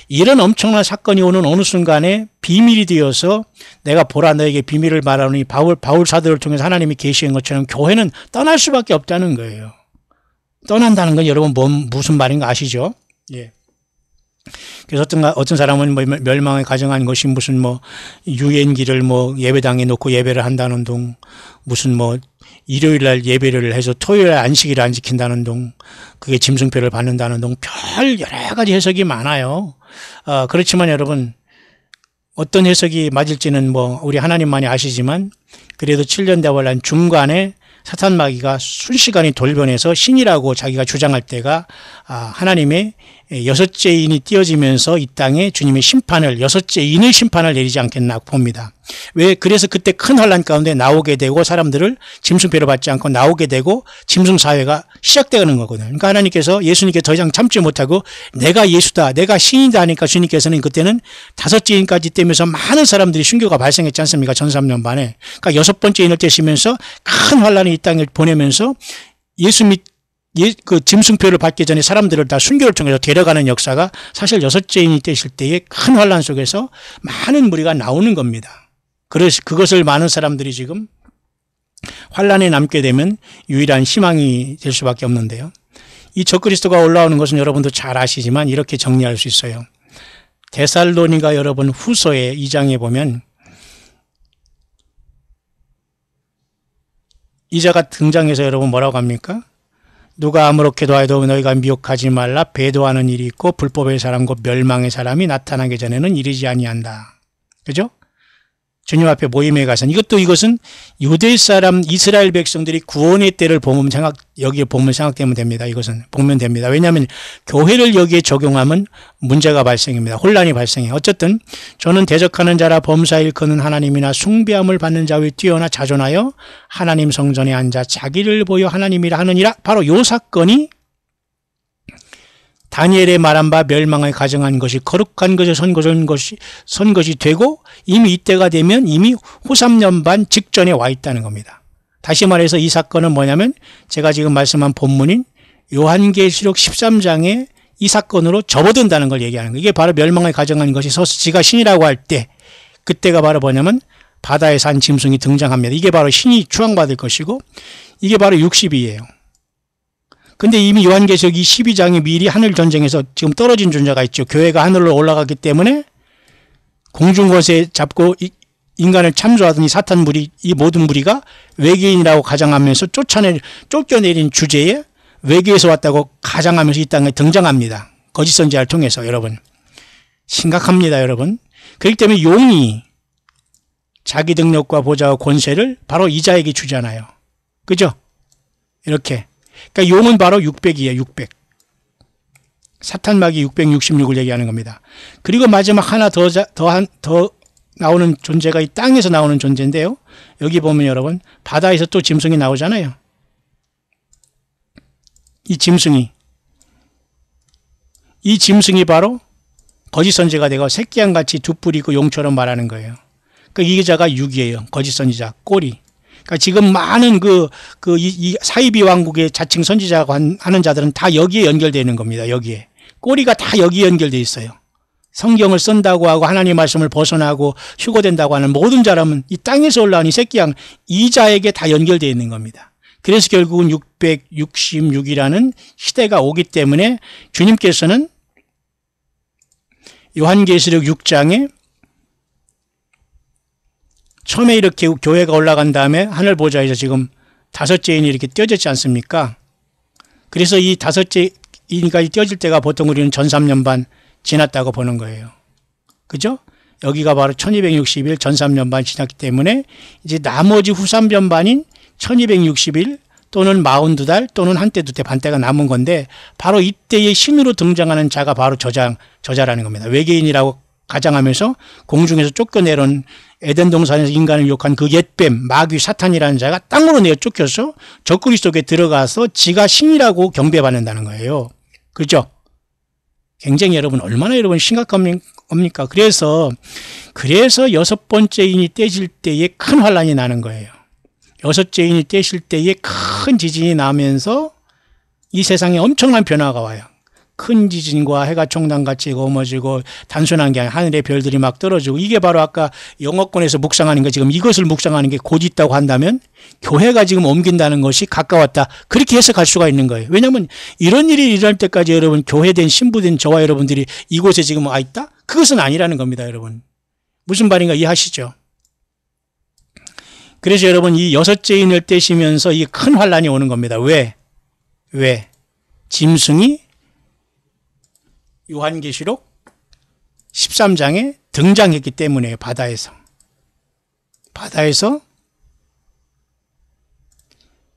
이런 엄청난 사건이 오는 어느 순간에 비밀이 되어서 내가 보라 너에게 비밀을 말하노니 바울 사도를 통해서 하나님이 계시한 것처럼 교회는 떠날 수밖에 없다는 거예요. 떠난다는 건 여러분 무슨 말인가 아시죠? 예. 그래서 어떤 사람은 멸망을 가정한 것이 무슨 유엔기를 예배당에 놓고 예배를 한다는 둥, 무슨 일요일 날 예배를 해서 토요일 날 안식일을 안 지킨다는 둥, 그게 짐승표를 받는다는 둥, 별 여러 가지 해석이 많아요. 그렇지만 여러분, 어떤 해석이 맞을지는 우리 하나님만이 아시지만, 그래도 7년 대화를 한 중간에 사탄 마귀가 순식간에 돌변해서 신이라고 자기가 주장할 때가 하나님의 여섯째 인이 띄어지면서 이 땅에 주님의 여섯째 인의 심판을 내리지 않겠나 봅니다. 왜? 그래서 그때 큰 환란 가운데 나오게 되고 사람들을 짐승표를 받지 않고 나오게 되고 짐승 사회가 시작되는 거거든요. 그러니까 하나님께서 예수님께 더 이상 참지 못하고 내가 예수다, 내가 신이다 하니까 주님께서는 그때는 다섯째 인까지 떼면서 많은 사람들이 순교가 발생했지 않습니까? 전 3년 반에. 그러니까 여섯 번째 인을 떼시면서 큰 환란이 이 땅을 보내면서 그 짐승표를 받기 전에 사람들을 다 순교를 통해서 데려가는 역사가 사실 여섯째 인이 떼실 때의 큰 환란 속에서 많은 무리가 나오는 겁니다. 그래서 그것을 많은 사람들이 지금 환란에 남게 되면 유일한 희망이 될 수밖에 없는데요. 이 적그리스도가 올라오는 것은 여러분도 잘 아시지만 이렇게 정리할 수 있어요. 데살로니가 여러분 후서의 2장에 보면 이자가 등장해서 여러분 뭐라고 합니까? 누가 아무렇게도 하여도 너희가 미혹하지 말라. 배도하는 일이 있고 불법의 사람 곧 멸망의 사람이 나타나기 전에는 이르지 아니한다. 그죠? 주님 앞에 모임에 가서는 이것은 유대 사람 이스라엘 백성들이 구원의 때를 여기에 보면 생각되면 됩니다. 이것은 보면 됩니다. 왜냐하면 교회를 여기에 적용하면 문제가 발생합니다. 혼란이 발생해요. 어쨌든 저는 대적하는 자라 범사 일컫는 하나님이나 숭배함을 받는 자 위에 뛰어나 자존하여 하나님 성전에 앉아 자기를 보여 하나님이라 하느니라. 바로 요 사건이 다니엘의 말한 바 멸망을 가정한 것이 거룩한 것을 선 것이 되고 이미 이때가 되면 이미 후 3년 반 직전에 와 있다는 겁니다. 다시 말해서 이 사건은 뭐냐면 제가 지금 말씀한 본문인 요한계시록 13장에 이 사건으로 접어든다는 걸 얘기하는 거예요. 이게 바로 멸망을 가정한 것이 서서 지가 신이라고 할 때 그때가 바로 뭐냐면 바다에 산 짐승이 등장합니다. 이게 바로 신이 추앙받을 것이고 이게 바로 60이에요. 근데 이미 요한계시록 12장에 미리 하늘 전쟁에서 지금 떨어진 존재가 있죠. 교회가 하늘로 올라갔기 때문에 공중권세 잡고 인간을 참소하더니 사탄 무리, 이 모든 무리가 외계인이라고 가장하면서 쫓겨내린 주제에 외계에서 왔다고 가장하면서 이 땅에 등장합니다. 거짓 선지자를 통해서. 여러분 심각합니다. 여러분. 그렇기 때문에 용이 자기 능력과 보좌와 권세를 바로 이자에게 주잖아요. 그죠? 이렇게. 그러니까 용은 바로 600이에요. 600. 사탄막이 666을 얘기하는 겁니다. 그리고 마지막 하나 더 나오는 존재가 이 땅에서 나오는 존재인데요. 여기 보면 여러분 바다에서 또 짐승이 나오잖아요. 이 짐승이 바로 거짓 선지자가 되고 새끼양같이 두 뿔이 있고 용처럼 말하는 거예요. 그러니까 이 기자가 6이에요. 거짓 선지자 꼬리. 그러니까 지금 많은 이 사이비 왕국의 자칭 선지자가 하는 자들은 다 여기에 연결되는 겁니다. 여기에. 꼬리가 다 여기에 연결되어 있어요. 성경을 쓴다고 하고 하나님 말씀을 벗어나고 휴거된다고 하는 모든 사람은 이 땅에서 올라온 이 새끼양 이자에게 다 연결되어 있는 겁니다. 그래서 결국은 666이라는 시대가 오기 때문에 주님께서는 요한계시록 6장에 처음에 이렇게 교회가 올라간 다음에 하늘 보좌에서 지금 5째 인이 이렇게 띄어졌지 않습니까? 그래서 이 5째 인까지 띄어질 때가 보통 우리는 전 3년 반 지났다고 보는 거예요. 그죠? 여기가 바로 1260일 전 3년 반 지났기 때문에 이제 나머지 후 3년 반인 1260일 또는 42달 또는 한때 두때 반때가 남은 건데 바로 이때의 신으로 등장하는 자가 바로 저자라는 겁니다. 외계인이라고 가장하면서 공중에서 쫓겨내려온 에덴 동산에서 인간을 유혹한 그 옛뱀 마귀 사탄이라는 자가 땅으로 내어 쫓겨서 적그리스도에 들어가서 지가 신이라고 경배받는다는 거예요. 그렇죠? 굉장히 여러분 얼마나 여러분 심각합니까? 그래서 6번째 인이 떼질 때에 큰 환란이 나는 거예요. 6째 인이 떼실 때에 큰 지진이 나면서 이 세상에 엄청난 변화가 와요. 큰 지진과 해가 총단같이 거머쥐고 단순한 게 아니라 하늘의 별들이 막 떨어지고 이게 바로 아까 영어권에서 묵상하는 거 지금 이것을 묵상하는 게 곧 있다고 한다면 교회가 지금 옮긴다는 것이 가까웠다. 그렇게 해석할 수가 있는 거예요. 왜냐하면 이런 일이 일어날 때까지 여러분 교회된 신부된 저와 여러분들이 이곳에 지금 와 있다? 그것은 아니라는 겁니다. 여러분. 무슨 말인가 이해하시죠? 그래서 여러분 이 6째 인을 떼시면서 이 큰 환란이 오는 겁니다. 왜? 짐승이 요한계시록 13장에 등장했기 때문에 바다에서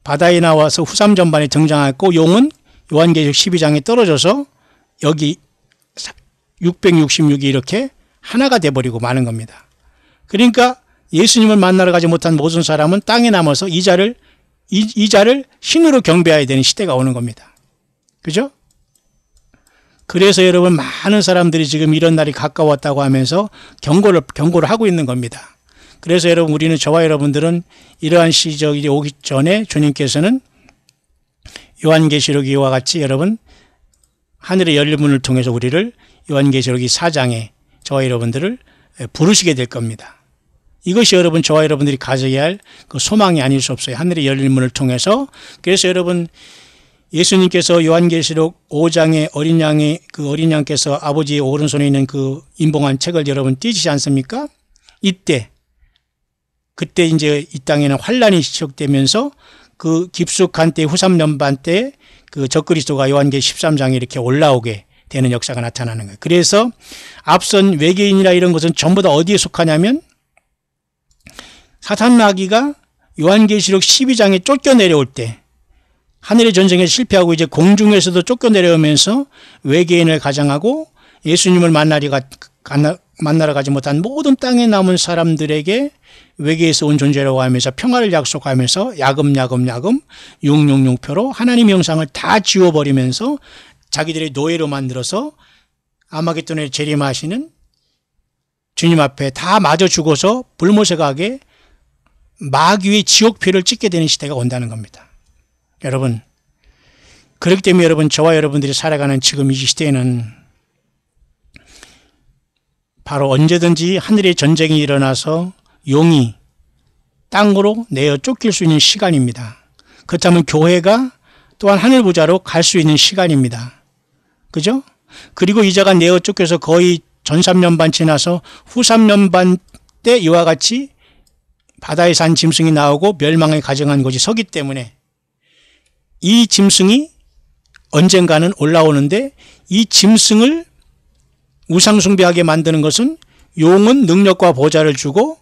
바다에 나와서 후삼전반에 등장했고 용은 요한계시록 12장에 떨어져서 여기 666이 이렇게 하나가 돼버리고 마는 겁니다. 그러니까 예수님을 만나러 가지 못한 모든 사람은 땅에 남아서 이 자를 신으로 경배해야 되는 시대가 오는 겁니다. 그죠? 그래서 여러분 많은 사람들이 지금 이런 날이 가까웠다고 하면서 경고를 하고 있는 겁니다. 그래서 여러분 우리는 저와 여러분들은 이러한 시절이 오기 전에 주님께서는 요한계시록 이와 같이 여러분 하늘의 열린 문을 통해서 우리를 요한계시록 4장에 저와 여러분들을 부르시게 될 겁니다. 이것이 여러분 저와 여러분들이 가져야 할 그 소망이 아닐 수 없어요. 하늘의 열린 문을 통해서. 그래서 여러분 예수님께서 요한계시록 5장에 어린 양의 그 어린 양께서 아버지의 오른손에 있는 그 인봉한 책을 여러분 띄시지 않습니까? 그때 이제 이 땅에는 환란이 시작되면서 그 깊숙한 때 후삼년반 때 그 적그리스도가 요한계시 13장에 이렇게 올라오게 되는 역사가 나타나는 거예요. 그래서 앞선 외계인이라 이런 것은 전부 다 어디에 속하냐면 사탄 마귀가 요한계시록 12장에 쫓겨내려올 때 하늘의 전쟁에 실패하고 이제 공중에서도 쫓겨내려오면서 외계인을 가장하고 예수님을 만나러 가지 못한 모든 땅에 남은 사람들에게 외계에서 온 존재라고 하면서 평화를 약속하면서 야금야금 666표로 하나님의 형상을 다 지워버리면서 자기들의 노예로 만들어서 아마겟돈에 재림하시는 주님 앞에 다 마저 죽어서 불못에 가게 마귀의 지옥표를 찍게 되는 시대가 온다는 겁니다. 여러분, 그렇기 때문에 여러분, 저와 여러분들이 살아가는 지금 이 시대에는 바로 언제든지 하늘의 전쟁이 일어나서 용이 땅으로 내어 쫓길 수 있는 시간입니다. 그렇다면 교회가 또한 하늘보좌로 갈 수 있는 시간입니다. 그죠? 그리고 이자가 내어 쫓겨서 거의 전 3년반 지나서 후 3년반 때 이와 같이 바다에 산 짐승이 나오고 멸망에 가정한 것이 서기 때문에 이 짐승이 언젠가는 올라오는데 이 짐승을 우상숭배하게 만드는 것은 용은 능력과 보좌를 주고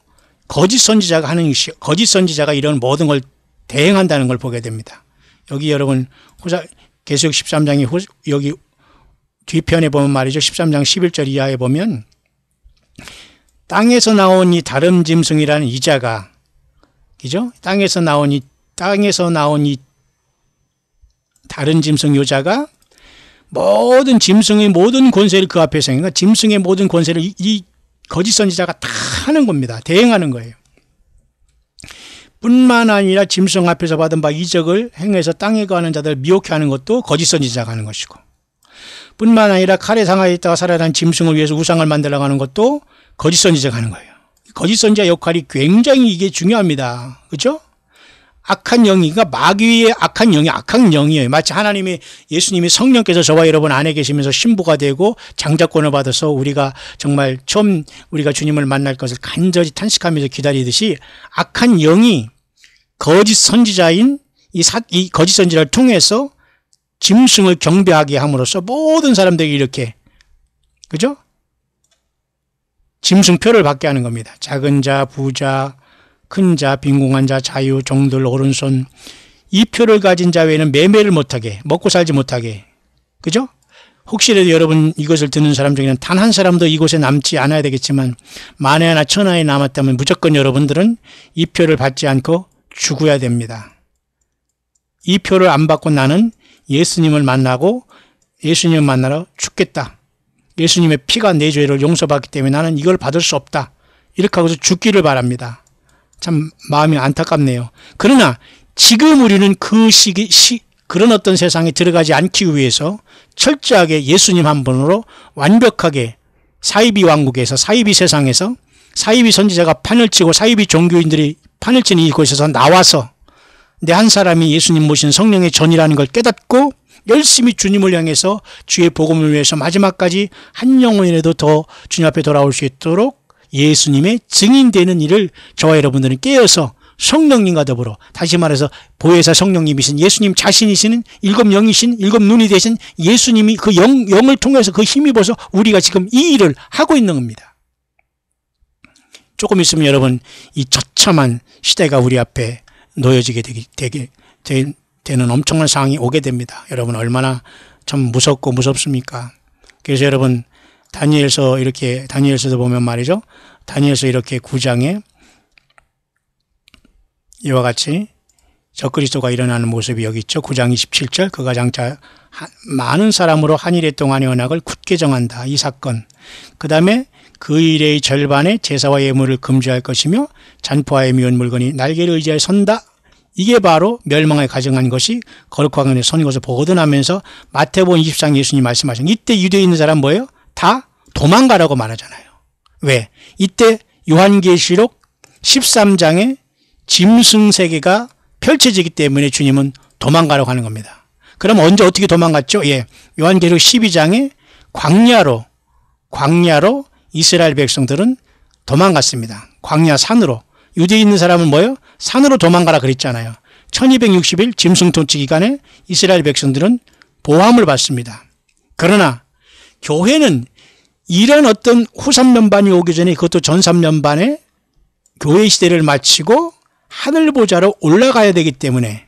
거짓 선지자가 하는 것이요. 거짓 선지자가 이런 모든 걸 대행한다는 걸 보게 됩니다. 여기 여러분 계시록 13장이 여기 뒤편에 보면 말이죠. 13장 11절 이하에 보면 땅에서 나온 이 다른 짐승이라는 이자가 그죠? 땅에서 나온 이 다른 짐승 요자가 모든 짐승의 모든 권세를 그 앞에서 그러니까 짐승의 모든 권세를 이 거짓 선지자가 다 하는 겁니다. 대행하는 거예요. 뿐만 아니라 짐승 앞에서 받은 바 이적을 행해서 땅에 거하는 자들 미혹해 하는 것도 거짓 선지자가 하는 것이고 뿐만 아니라 칼에 상하에 있다가 살아난 짐승을 위해서 우상을 만들려고 하는 것도 거짓 선지자가 하는 거예요. 거짓 선지자 역할이 굉장히 이게 중요합니다. 그렇죠? 악한 영이, 그러니까 마귀의 악한 영이에요. 마치 예수님이 성령께서 저와 여러분 안에 계시면서 신부가 되고 장자권을 받아서 우리가 정말 처음 우리가 주님을 만날 것을 간절히 탄식하면서 기다리듯이 악한 영이 거짓 선지자인 이 거짓 선지자를 통해서 짐승을 경배하게 함으로써 모든 사람들에게 이렇게, 그죠? 짐승표를 받게 하는 겁니다. 작은 자, 부자, 큰 자, 빈궁한 자, 자유, 종들, 오른손 이 표를 가진 자 외에는 매매를 못하게, 먹고 살지 못하게, 그죠? 혹시라도 여러분 이것을 듣는 사람 중에는 단 한 사람도 이곳에 남지 않아야 되겠지만 만에 하나 천하에 남았다면 무조건 여러분들은 이 표를 받지 않고 죽어야 됩니다. 이 표를 안 받고 나는 예수님을 만나고 예수님을 만나러 죽겠다. 예수님의 피가 내 죄를 용서받기 때문에 나는 이걸 받을 수 없다. 이렇게 하고서 죽기를 바랍니다. 참 마음이 안타깝네요. 그러나 지금 우리는 그런 어떤 세상에 들어가지 않기 위해서 철저하게 예수님 한 분으로 완벽하게 사이비 왕국에서 사이비 세상에서 사이비 선지자가 판을 치고 사이비 종교인들이 판을 치는 이곳에서 나와서 내 한 사람이 예수님 모신 성령의 전이라는 걸 깨닫고 열심히 주님을 향해서 주의 복음을 위해서 마지막까지 한 영혼이라도 더 주님 앞에 돌아올 수 있도록 예수님의 증인되는 일을 저와 여러분들은 깨어서 성령님과 더불어 다시 말해서 보혜사 성령님이신 예수님 자신이시는 일곱 영이신 일곱 눈이 되신 예수님이 그 영을 통해서 그 힘입어서 우리가 지금 이 일을 하고 있는 겁니다. 조금 있으면 여러분 이 처참한 시대가 우리 앞에 놓여지게 되는 엄청난 상황이 오게 됩니다. 여러분 얼마나 참 무섭고 무섭습니까? 그래서 여러분 다니엘서도 보면 말이죠. 다니엘서 이렇게 9장에 이와 같이 적그리스도가 일어나는 모습이 여기 있죠. 9장 27절 그가 장차 많은 사람으로 한 일의 동안의 언약을 굳게 정한다. 이 사건. 그 다음에 그 일의 절반에 제사와 예물을 금지할 것이며 잔포하에 미운 물건이 날개를 의지하여 선다. 이게 바로 멸망에 가정한 것이 거룩한 은혜 선인 것을 보거든하면서 마태복음 20장 예수님 말씀하신 이때 유대에 있는 사람 뭐예요? 다 도망가라고 말하잖아요. 왜? 이때 요한계시록 13장에 짐승 세계가 펼쳐지기 때문에 주님은 도망가라고 하는 겁니다. 그럼 언제 어떻게 도망갔죠? 예, 요한계시록 12장에 광야로 이스라엘 백성들은 도망갔습니다. 광야 산으로. 유대에 있는 사람은 뭐예요? 산으로 도망가라 그랬잖아요. 1260일 짐승통치 기간에 이스라엘 백성들은 보호함을 받습니다. 그러나 교회는 이런 어떤 후3년반이 오기 전에, 그것도 전3년반에 교회 시대를 마치고 하늘 보좌로 올라가야 되기 때문에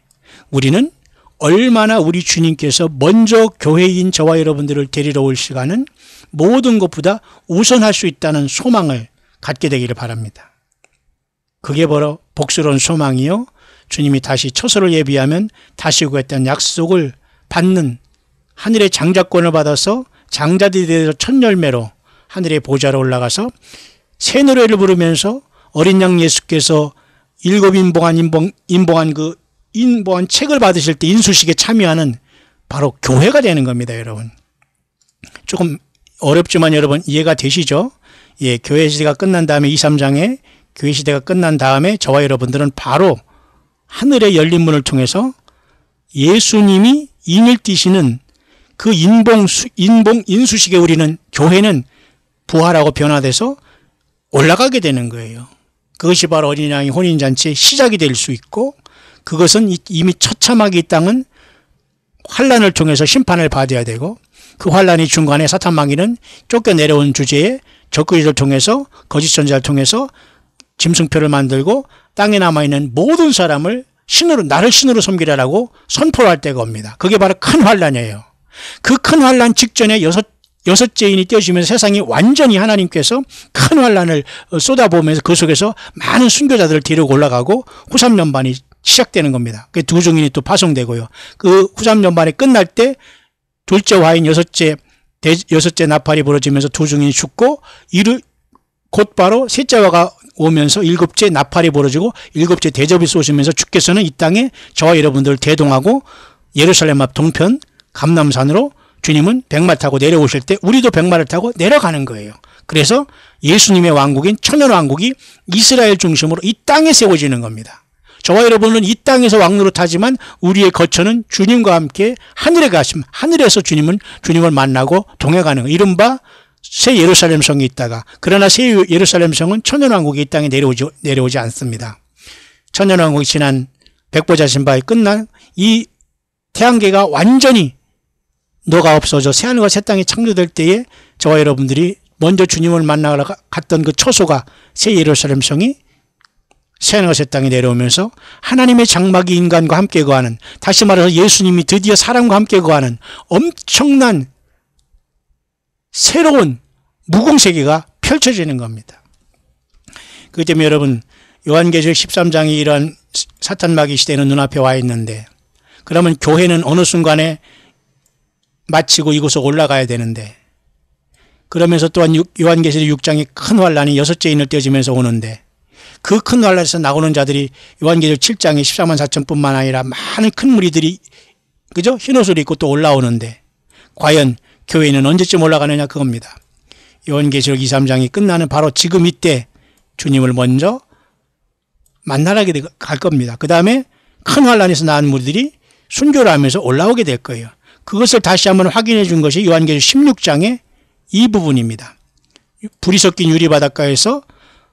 우리는 얼마나 우리 주님께서 먼저 교회인 저와 여러분들을 데리러 올 시간은 모든 것보다 우선할 수 있다는 소망을 갖게 되기를 바랍니다. 그게 바로 복스러운 소망이요, 주님이 다시 처소를 예비하면 다시 오겠다는 약속을 받는, 하늘의 장자권을 받아서 장자들이 되어 첫 열매로 하늘의 보좌로 올라가서 새 노래를 부르면서 어린 양 예수께서 일곱 인봉한 책을 받으실 때 인수식에 참여하는 바로 교회가 되는 겁니다, 여러분. 조금 어렵지만 여러분 이해가 되시죠? 예, 교회 시대가 끝난 다음에 2, 3장에 교회 시대가 끝난 다음에 저와 여러분들은 바로 하늘의 열린 문을 통해서 예수님이 인을 띠시는 그 인수식에 우리는, 교회는 부활하고 변화돼서 올라가게 되는 거예요. 그것이 바로 어린 양의 혼인잔치의 시작이 될 수 있고, 그것은 이미 처참하게 이 땅은 환란을 통해서 심판을 받아야 되고, 그 환란이 중간에 사탄 마귀는 쫓겨내려온 주제에 적그리스도를 통해서, 거짓 선지자를 통해서 짐승표를 만들고 땅에 남아있는 모든 사람을 나를 신으로 섬기라라고 선포를 할 때가 옵니다. 그게 바로 큰 환란이에요. 그 큰 환란 직전에 여섯째 인이 떼어지면서 세상이 완전히 하나님께서 큰 환란을 쏟아부으면서 그 속에서 많은 순교자들을 데리고 올라가고 후3년반이 시작되는 겁니다. 그 두 증인이 또 파송되고요. 그 후3년반이 끝날 때 둘째 화인 여섯째 나팔이 부러지면서 두 증인이 죽고, 곧바로 셋째 화가 오면서 일곱째 나팔이 부러지고 일곱째 대접이 쏘시면서 주께서는 이 땅에 저와 여러분들을 대동하고 예루살렘 앞 동편 감람산으로 주님은 백마를 타고 내려오실 때 우리도 백마를 타고 내려가는 거예요. 그래서 예수님의 왕국인 천년왕국이 이스라엘 중심으로 이 땅에 세워지는 겁니다. 저와 여러분은 이 땅에서 왕노릇하지만 우리의 거처는 주님과 함께 하늘에 가심, 하늘에서 주님을 만나고 동행하는 거. 이른바 새 예루살렘 성이 있다가, 그러나 새 예루살렘 성은 천년왕국이 이 땅에 내려오지 않습니다. 천년왕국이 지난 백보자 신바에 끝난 이 태양계가 완전히 녹아 없어져 새하늘과 새 땅이 창조될 때에 저와 여러분들이 먼저 주님을 만나러 갔던 그 처소가 새 예루살렘 성이 새하늘과 새 땅에 내려오면서 하나님의 장막이 인간과 함께 거하는, 다시 말해서 예수님이 드디어 사람과 함께 거하는 엄청난 새로운 무공세계가 펼쳐지는 겁니다. 그렇기 때문에 여러분, 요한계시록 13장이 이러한 사탄마귀 시대는 눈앞에 와 있는데, 그러면 교회는 어느 순간에 마치고 이곳으로 올라가야 되는데, 그러면서 또한 요한계시록 6장에 큰 환란이 여섯째 인을 떼어지면서 오는데, 그 큰 환란에서 나오는 자들이 요한계시록 7장에 14만 4천 뿐만 아니라 많은 큰 무리들이, 그죠? 흰옷을 입고 또 올라오는데, 과연 교회는 언제쯤 올라가느냐, 그겁니다. 요한계시록 2, 3장이 끝나는 바로 지금 이때 주님을 먼저 만나러 갈 겁니다. 그 다음에 큰 환란에서 나온 무리들이 순교를 하면서 올라오게 될 거예요. 그것을 다시 한번 확인해 준 것이 요한계시록 16장의 이 부분입니다. 불이 섞인 유리바닷가에서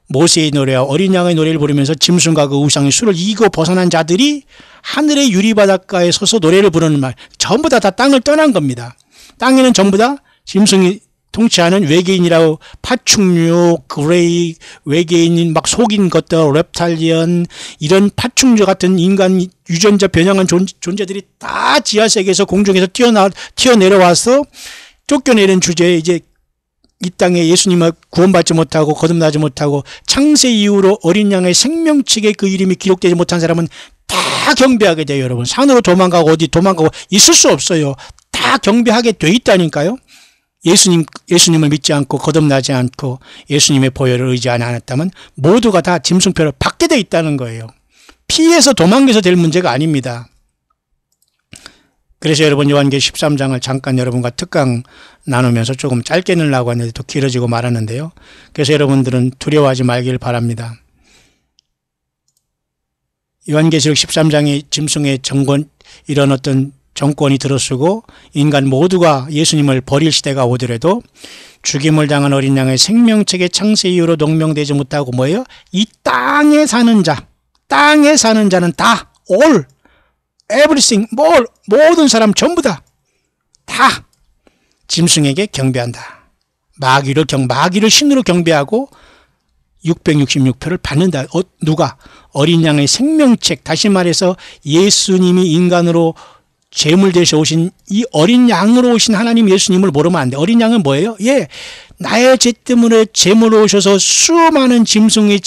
모세의 노래와 어린 양의 노래를 부르면서 짐승과 그 우상의 수를 이기고 벗어난 자들이 하늘의 유리바닷가에 서서 노래를 부르는 말, 전부 다 땅을 떠난 겁니다. 땅에는 전부 다 짐승이 통치하는 외계인이라고, 파충류, 그레이, 외계인인 막 속인 것들, 랩탈리언, 이런 파충류 같은 인간 유전자 변형한 존재들이 다 지하세계에서 공중에서 튀어내려와서 쫓겨내는 주제에 이제 이 땅에 예수님을 구원받지 못하고 거듭나지 못하고 창세 이후로 어린 양의 생명책에 그 이름이 기록되지 못한 사람은 다 경배하게 돼요, 여러분. 산으로 도망가고 어디 도망가고 있을 수 없어요. 다 경배하게 돼 있다니까요. 예수님을 믿지 않고 거듭나지 않고 예수님의 보혈을 의지하지 않았다면 모두가 다 짐승표를 받게 돼 있다는 거예요. 피해서 도망가서 될 문제가 아닙니다. 그래서 여러분, 요한계시록 13장을 잠깐 여러분과 특강 나누면서 조금 짧게 넣으려고 했는데 또 길어지고 말았는데요. 그래서 여러분들은 두려워하지 말길 바랍니다. 요한계시록 13장의 짐승의 정권, 이런 어떤 정권이 들어서고 인간 모두가 예수님을 버릴 시대가 오더라도 죽임을 당한 어린 양의 생명책의 창세 이후로 농명되지 못하고 뭐예요? 이 땅에 사는 자는 다 all, everything, 모든 사람 전부 다 짐승에게 경배한다. 마귀를 신으로 경배하고 666표를 받는다. 누가? 어린 양의 생명책, 다시 말해서 예수님이 인간으로 제물 되셔 오신 이 어린 양으로 오신 하나님 예수님을 모르면 안 돼. 어린 양은 뭐예요? 나의 죄 때문에 제물로 오셔서 수많은 짐승의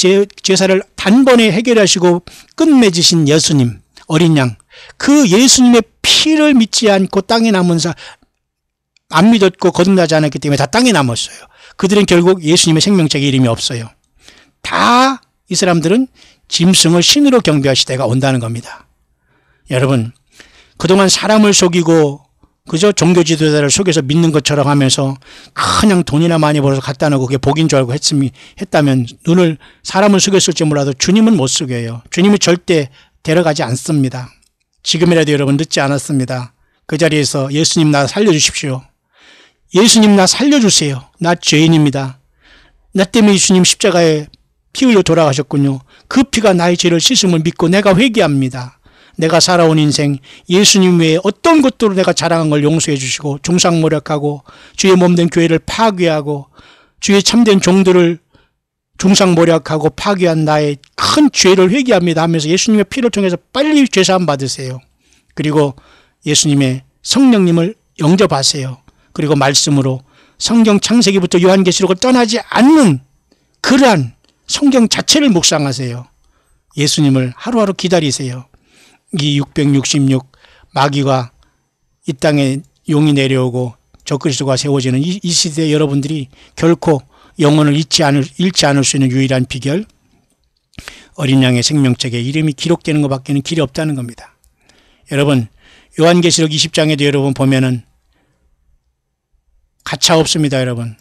제사를 단번에 해결하시고 끝맺으신 예수님, 어린 양. 그 예수님의 피를 믿지 않고 땅에 남은 안 믿었고 거듭나지 않았기 때문에 다 땅에 남았어요. 그들은 결국 예수님의 생명책에 이름이 없어요. 다 이 사람들은 짐승을 신으로 경배할 시대가 온다는 겁니다. 여러분, 그동안 사람을 속이고 그저 종교 지도자를 속여서 믿는 것처럼 하면서 그냥 돈이나 많이 벌어서 갖다 놓고 그게 복인 줄 알고 했다면 사람을 속였을지 몰라도 주님은 못 속여요. 주님이 절대 데려가지 않습니다. 지금이라도 여러분 늦지 않았습니다. 그 자리에서 예수님 나 살려주십시오. 예수님 나 살려주세요. 나 죄인입니다. 나 때문에 예수님 십자가에 피 흘려 돌아가셨군요. 그 피가 나의 죄를 씻음을 믿고 내가 회개합니다. 내가 살아온 인생 예수님 외에 어떤 것들로 내가 자랑한 걸 용서해 주시고 중상모략하고 주의 몸된 교회를 파괴하고 주의 참된 종들을 중상모략하고 파괴한 나의 큰 죄를 회개합니다 하면서 예수님의 피를 통해서 빨리 죄사함 받으세요. 그리고 예수님의 성령님을 영접하세요. 그리고 말씀으로 성경 창세기부터 요한계시록을 떠나지 않는 그러한 성경 자체를 묵상하세요. 예수님을 하루하루 기다리세요. 이 666 마귀가 이 땅에 용이 내려오고 적그리스도가 세워지는 이 시대에 여러분들이 결코 영혼을 잃지 않을 수 있는 유일한 비결, 어린 양의 생명책에 이름이 기록되는 것밖에는 길이 없다는 겁니다. 여러분, 요한계시록 20장에도 여러분 보면은 가차 없습니다. 여러분,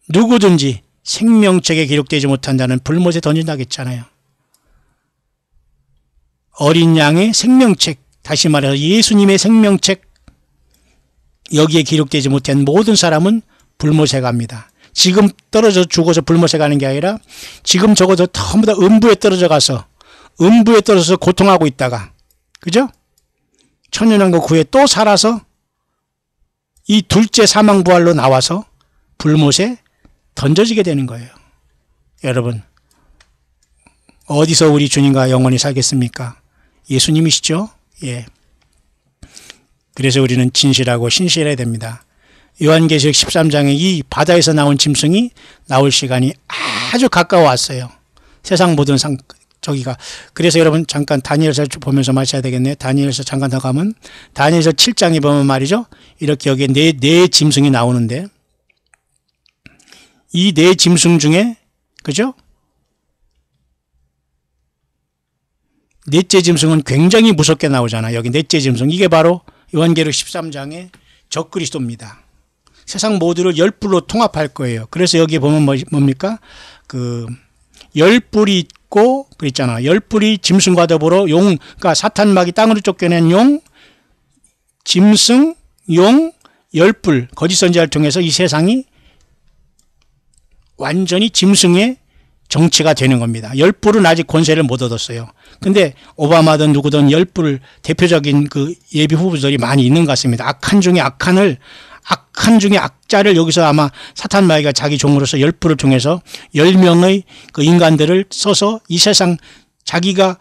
누구든지 생명책에 기록되지 못한다는 불못에 던진다고 했잖아요. 어린 양의 생명책, 다시 말해서 예수님의 생명책, 여기에 기록되지 못한 모든 사람은 불못에 갑니다. 지금 떨어져 죽어서 불못에 가는 게 아니라 지금 적어도 전부 다 음부에 떨어져서 고통하고 있다가, 그죠? 천년왕국 후에 또 살아서 이 둘째 사망부활로 나와서 불못에 던져지게 되는 거예요. 여러분, 어디서 우리 주님과 영원히 살겠습니까? 예수님이시죠? 예. 그래서 우리는 진실하고 신실해야 됩니다. 요한계시록 13장에 이 바다에서 나온 짐승이 나올 시간이 아주 가까워 왔어요. 세상 모든 그래서 여러분 잠깐 다니엘서 보면서 마셔야 되겠네요. 다니엘서 잠깐 더 가면 다니엘서 7장에 보면 말이죠. 이렇게 여기에 네 짐승이 나오는데 이 네 짐승 중에, 그죠? 넷째 짐승은 굉장히 무섭게 나오잖아요. 여기 넷째 짐승. 이게 바로 요한계시록 13장의 적그리스도입니다. 세상 모두를 열불로 통합할 거예요. 그래서 여기 보면 뭡니까? 열불이 있고, 그랬잖아. 열불이 짐승과 더불어 그러니까 사탄막이 땅으로 쫓겨낸 짐승, 열불, 거짓 선지자를 통해서 이 세상이 완전히 짐승의 정치가 되는 겁니다. 열불은 아직 권세를 못 얻었어요. 근데 오바마든 누구든 열불 대표적인 그 예비 후보들이 많이 있는 것 같습니다. 악한 중에 악자를 여기서 아마 사탄 마귀가 자기 종으로서 열불을 통해서 10명의 그 인간들을 써서 이 세상 자기가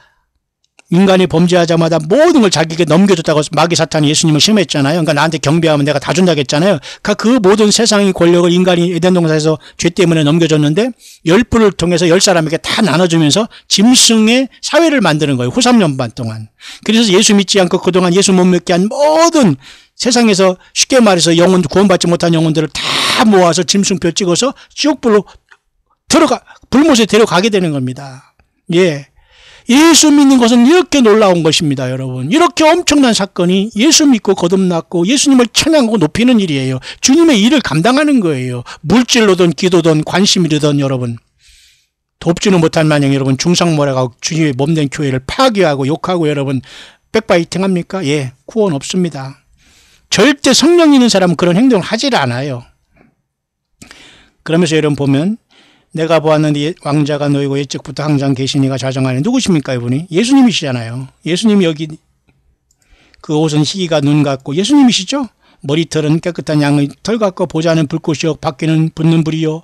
인간이 범죄하자마자 모든 걸 자기에게 넘겨줬다고 마귀 사탄이 예수님을 심했잖아요. 그러니까 나한테 경배하면 내가 다 준다고 했잖아요. 그 모든 세상의 권력을 인간이 에덴 동산에서 죄 때문에 넘겨줬는데 열불을 통해서 10사람에게 다 나눠주면서 짐승의 사회를 만드는 거예요. 후 3년 반 동안. 그래서 예수 믿지 않고 그동안 예수 못 믿게 한 모든 세상에서 쉽게 말해서 구원받지 못한 영혼들을 다 모아서 짐승표 찍어서 지옥불로 불못에 데려가게 되는 겁니다. 예. 예수 믿는 것은 이렇게 놀라운 것입니다, 여러분. 이렇게 엄청난 사건이 예수 믿고 거듭났고 예수님을 찬양하고 높이는 일이에요. 주님의 일을 감당하는 거예요. 물질로든 기도든 관심이든 여러분. 돕지는 못한 마냥 여러분 중상모략하고 주님의 몸된 교회를 파괴하고 욕하고 여러분 백바이팅합니까? 예, 구원 없습니다. 절대 성령 있는 사람은 그런 행동을 하질 않아요. 그러면서 여러분 보면 내가 보았는데 왕자가 놓이고 옛적부터 항상 계시니가 자정하니 누구십니까 이분이? 예수님이시잖아요. 예수님이 여기 그 옷은 희기가 눈 같고 예수님이시죠? 머리털은 깨끗한 양의 털 같고 보좌는 불꽃이요 밖에는 붙는 불이요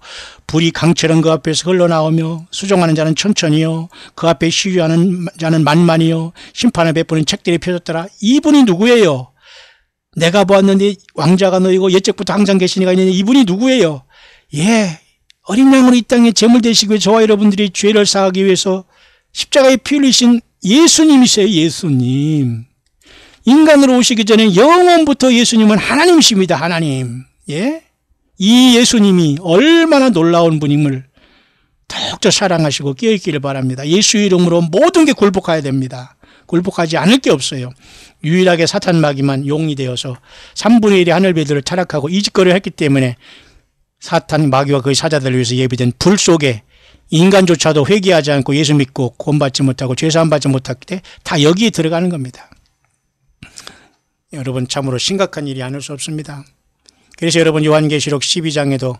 불이 강처럼 그 앞에서 흘러나오며 수종하는 자는 천천히요 그 앞에 시위하는 자는 만만이요 심판을 베푸는 책들이 펴졌더라. 이분이 누구예요? 내가 보았는데 왕자가 너희고 옛적부터 항상 계시니가 있는데 이분이 누구예요? 예, 어린 양으로 이 땅에 제물 되시고 저와 여러분들이 죄를 사하기 위해서 십자가에 피 흘리신 예수님이세요. 예수님. 인간으로 오시기 전에 영원부터 예수님은 하나님이십니다. 하나님. 예? 이 예수님이 얼마나 놀라운 분임을 더욱더 사랑하시고 깨어있기를 바랍니다. 예수의 이름으로 모든 게 굴복해야 됩니다. 굴복하지 않을 게 없어요. 유일하게 사탄 마귀만 용이 되어서 3분의 1의 하늘배들을 타락하고 이짓거리를 했기 때문에 사탄 마귀와 그의 사자들을 위해서 예비된 불 속에 인간조차도 회개하지 않고 예수 믿고 구원받지 못하고 죄사함 받지 못할 때 다 여기에 들어가는 겁니다. 여러분 참으로 심각한 일이 아닐 수 없습니다. 그래서 여러분 요한계시록 12장에도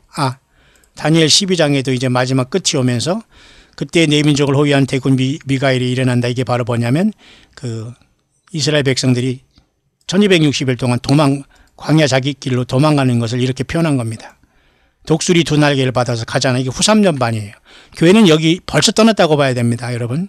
다니엘 12장에도 이제 마지막 끝이 오면서 그때 내 민족을 호위한 대군 미가엘이 일어난다. 이게 바로 뭐냐면 그 이스라엘 백성들이 1260일 동안 광야 자기 길로 도망가는 것을 이렇게 표현한 겁니다. 독수리 두 날개를 받아서 가잖아요. 이게 후삼년반이에요. 교회는 여기 벌써 떠났다고 봐야 됩니다, 여러분.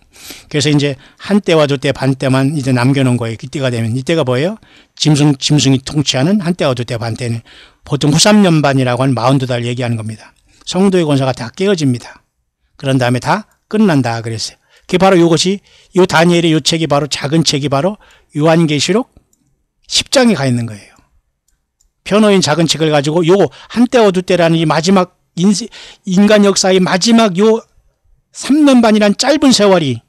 그래서 이제 한때와 두때 반때만 이제 남겨놓은 거예요. 이때가 되면. 이때가 뭐예요? 짐승이 통치하는 한때와 두때 반때는 보통 후삼년반이라고 하는 42달 얘기하는 겁니다. 성도의 권세가 다 깨어집니다. 그런 다음에 다 끝난다 그랬어요. 그게 바로 이것이 이 다니엘의 이 책이 바로 작은 책이 바로 요한계시록 10장에 가 있는 거예요. 변호인 작은 책을 가지고 요 한때와 두때라는 이 마지막 인간 역사의 마지막 요 3년 반이란 짧은 세월이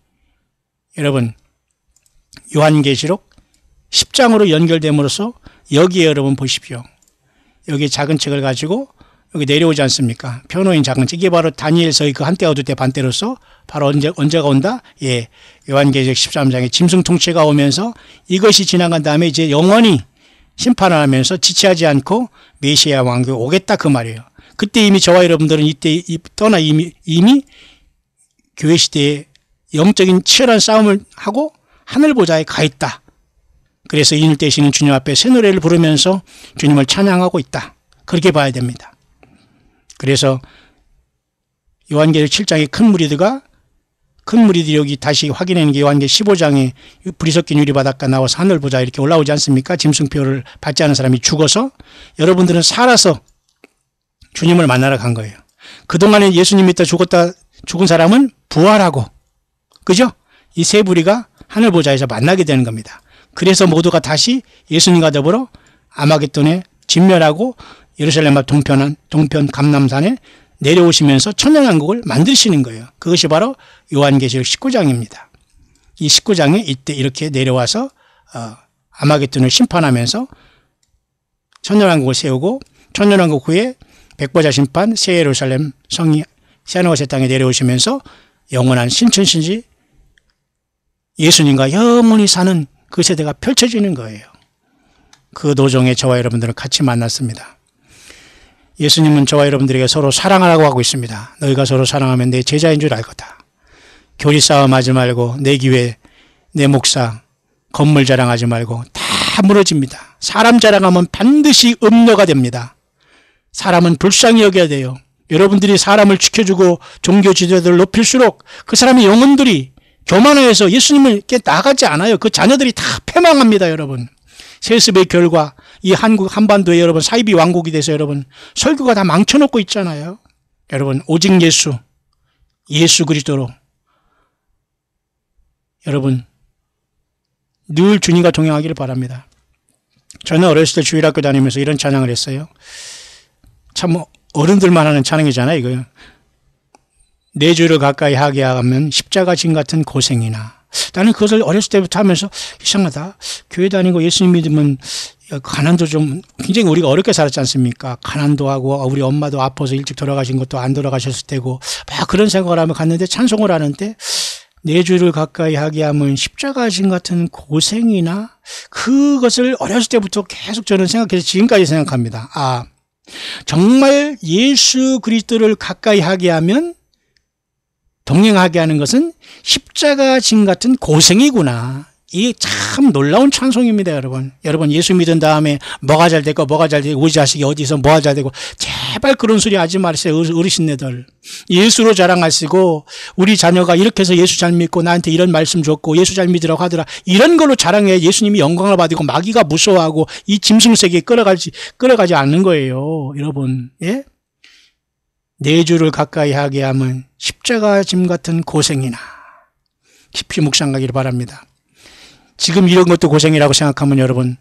여러분 요한계시록 10장으로 연결됨으로써 여기에 여러분 보십시오. 여기 작은 책을 가지고 여기 내려오지 않습니까? 변호인 작은 책. 이게 바로 다니엘서의 그 한때와 두때 반때로서 바로 언제가 온다? 예. 요한계시록 13장에 짐승 통치가 오면서 이것이 지나간 다음에 이제 영원히 심판을 하면서 지체하지 않고 메시아 왕국에 오겠다 그 말이에요. 그때 이미 저와 여러분들은 이때 떠나 이미 교회 시대에 영적인 치열한 싸움을 하고 하늘 보좌에 가 있다. 그래서 인을 떼시는 주님 앞에 새 노래를 부르면서 주님을 찬양하고 있다. 그렇게 봐야 됩니다. 그래서 요한계시록 7장의 큰 무리들이 여기 다시 확인하는 게 요한계시록 15장에 불이 섞인 유리바닷가 나와서 하늘 보자 이렇게 올라오지 않습니까? 짐승표를 받지 않은 사람이 죽어서 여러분들은 살아서 주님을 만나러 간 거예요. 그동안에 예수님 믿다 죽은 사람은 부활하고 그죠? 이 세 부리가 하늘 보좌에서 만나게 되는 겁니다. 그래서 모두가 다시 예수님과 더불어 아마겟돈에 진멸하고 예루살렘 앞 동편 감람산에 내려오시면서 천년왕국을 만드시는 거예요. 그것이 바로 요한계시록 19장입니다. 이 19장에 이때 이렇게 내려와서 아마겟돈을 심판하면서 천년왕국을 세우고 천년왕국 후에 백보자 심판 새 예루살렘 성이 새하늘과 새 땅에 내려오시면서 영원한 신천신지 예수님과 영원히 사는 그 세대가 펼쳐지는 거예요. 그 도중에 저와 여러분들은 같이 만났습니다. 예수님은 저와 여러분들에게 서로 사랑하라고 하고 있습니다. 너희가 서로 사랑하면 내 제자인 줄 알 거다. 교리 싸움 하지 말고 내 기회, 내 목사, 건물 자랑하지 말고 다 무너집니다. 사람 자랑하면 반드시 음녀가 됩니다. 사람은 불쌍히 여겨야 돼요. 여러분들이 사람을 지켜주고 종교 지도자들을 높일수록 그 사람의 영혼들이 교만해서 예수님을 나가지 않아요. 그 자녀들이 다 패망합니다, 여러분. 세습의 결과 이 한반도에 여러분 사이비 왕국이 돼서 여러분 설교가 다 망쳐놓고 있잖아요. 여러분 오직 예수 그리스도로 여러분 늘 주님과 동행하기를 바랍니다. 저는 어렸을 때 주일학교 다니면서 이런 찬양을 했어요. 참 어른들만 하는 찬양이잖아요. 이거요. 내 주를 가까이 하게 하면 십자가 진 같은 고생이나. 나는 그것을 어렸을 때부터 하면서 이상하다. 교회 다니고 예수님 믿으면 가난도 좀 굉장히 우리가 어렵게 살았지 않습니까? 가난도 하고 우리 엄마도 아파서 일찍 돌아가신 것도 안 돌아가셨을 때고 막 그런 생각을 하며 갔는데 찬송을 하는데 내 주를 가까이 하게 하면 십자가 진 같은 고생이나 그것을 어렸을 때부터 계속 저는 생각해서 지금까지 생각합니다. 아, 정말 예수 그리스도를 가까이 하게 하면 동행하게 하는 것은 십자가 진 같은 고생이구나. 이게 참 놀라운 찬송입니다, 여러분. 여러분, 예수 믿은 다음에 뭐가 잘 되고 우리 자식이 어디서 뭐가 잘 되고 제발 그런 소리 하지 마세요, 어르신네들. 예수로 자랑하시고 우리 자녀가 이렇게 해서 예수 잘 믿고 나한테 이런 말씀 줬고 예수 잘 믿으라고 하더라. 이런 걸로 자랑해 예수님이 영광을 받고 마귀가 무서워하고 이 짐승세계에 끌어가지 않는 거예요, 여러분. 예? 내 주를 가까이 하게 하면 십자가 짐 같은 고생이나 깊이 묵상하기를 바랍니다. 지금 이런 것도 고생이라고 생각하면 여러분,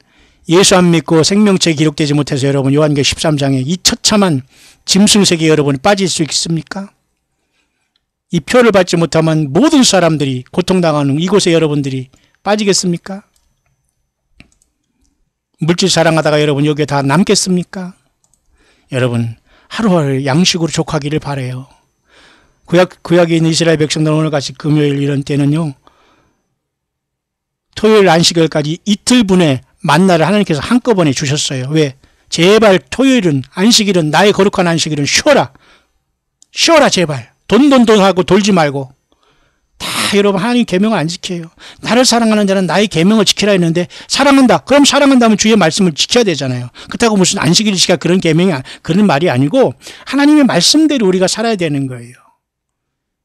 예수 안 믿고 생명책에 기록되지 못해서 여러분 요한계시록 13장에 이 처참한 짐승세계에 여러분이 빠질 수 있습니까? 이 표를 받지 못하면 모든 사람들이 고통당하는 이곳에 여러분들이 빠지겠습니까? 물질 사랑하다가 여러분 여기에 다 남겠습니까? 여러분, 하루하루 양식으로 족하기를 바라요. 구약에 있는 이스라엘 백성들 오늘같이 금요일 이런 때는요, 토요일 안식일까지 이틀분의 만나를 하나님께서 한꺼번에 주셨어요. 왜? 제발 토요일은 안식일은 나의 거룩한 안식일은 쉬어라. 쉬어라 제발. 돈 하고 돌지 말고. 다 여러분 하나님 계명을 안 지켜요. 나를 사랑하는 자는 나의 계명을 지키라 했는데 사랑한다. 그럼 사랑한다면 주의 말씀을 지켜야 되잖아요. 그렇다고 무슨 안식일을 지키라 그런 계명이 그런 말이 아니고 하나님의 말씀대로 우리가 살아야 되는 거예요.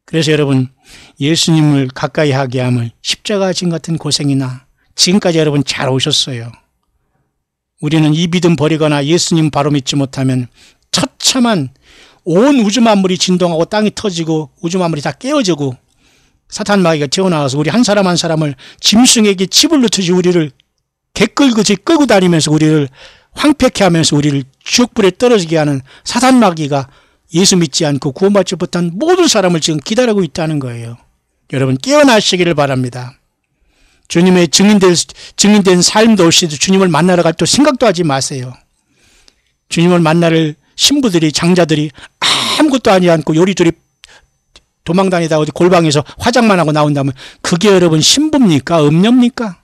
그래서 여러분 예수님을 가까이 하게 하면 십자가 진 같은 고생이나 지금까지 여러분 잘 오셨어요. 우리는 이 믿음 버리거나 예수님 바로 믿지 못하면 처참한 온 우주 만물이 진동하고 땅이 터지고 우주 만물이 다 깨어지고 사탄 마귀가 튀어나와서 우리 한 사람 한 사람을 짐승에게 칩을 넣듯이 우리를 개끌듯이 끌고 다니면서 우리를 황폐케 하면서 우리를 지옥불에 떨어지게 하는 사탄 마귀가 예수 믿지 않고 구원받지 못한 모든 사람을 지금 기다리고 있다는 거예요. 여러분 깨어나시기를 바랍니다. 주님의 증인된 삶도 없이 주님을 만나러 갈 또 생각도 하지 마세요. 주님을 만날 신부들이 장자들이 아무것도 하지 않고 요리조리 도망다니다 어디 골방에서 화장만 하고 나온다면 그게 여러분 신부입니까? 음녀입니까?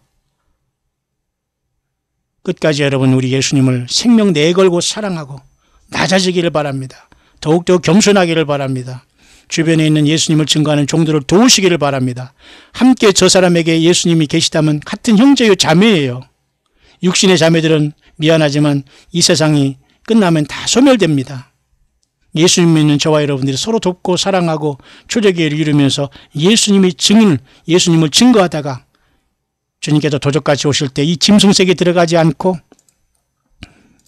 끝까지 여러분 우리 예수님을 생명 내걸고 사랑하고 낮아지기를 바랍니다. 더욱더 겸손하기를 바랍니다. 주변에 있는 예수님을 증거하는 종들을 도우시기를 바랍니다. 함께 저 사람에게 예수님이 계시다면 같은 형제요 자매예요. 육신의 자매들은 미안하지만 이 세상이 끝나면 다 소멸됩니다. 예수님 믿는 저와 여러분들이 서로 돕고 사랑하고 초대교회를 이루면서 예수님을 증거하다가 주님께서 도적같이 오실 때 이 짐승세계에 들어가지 않고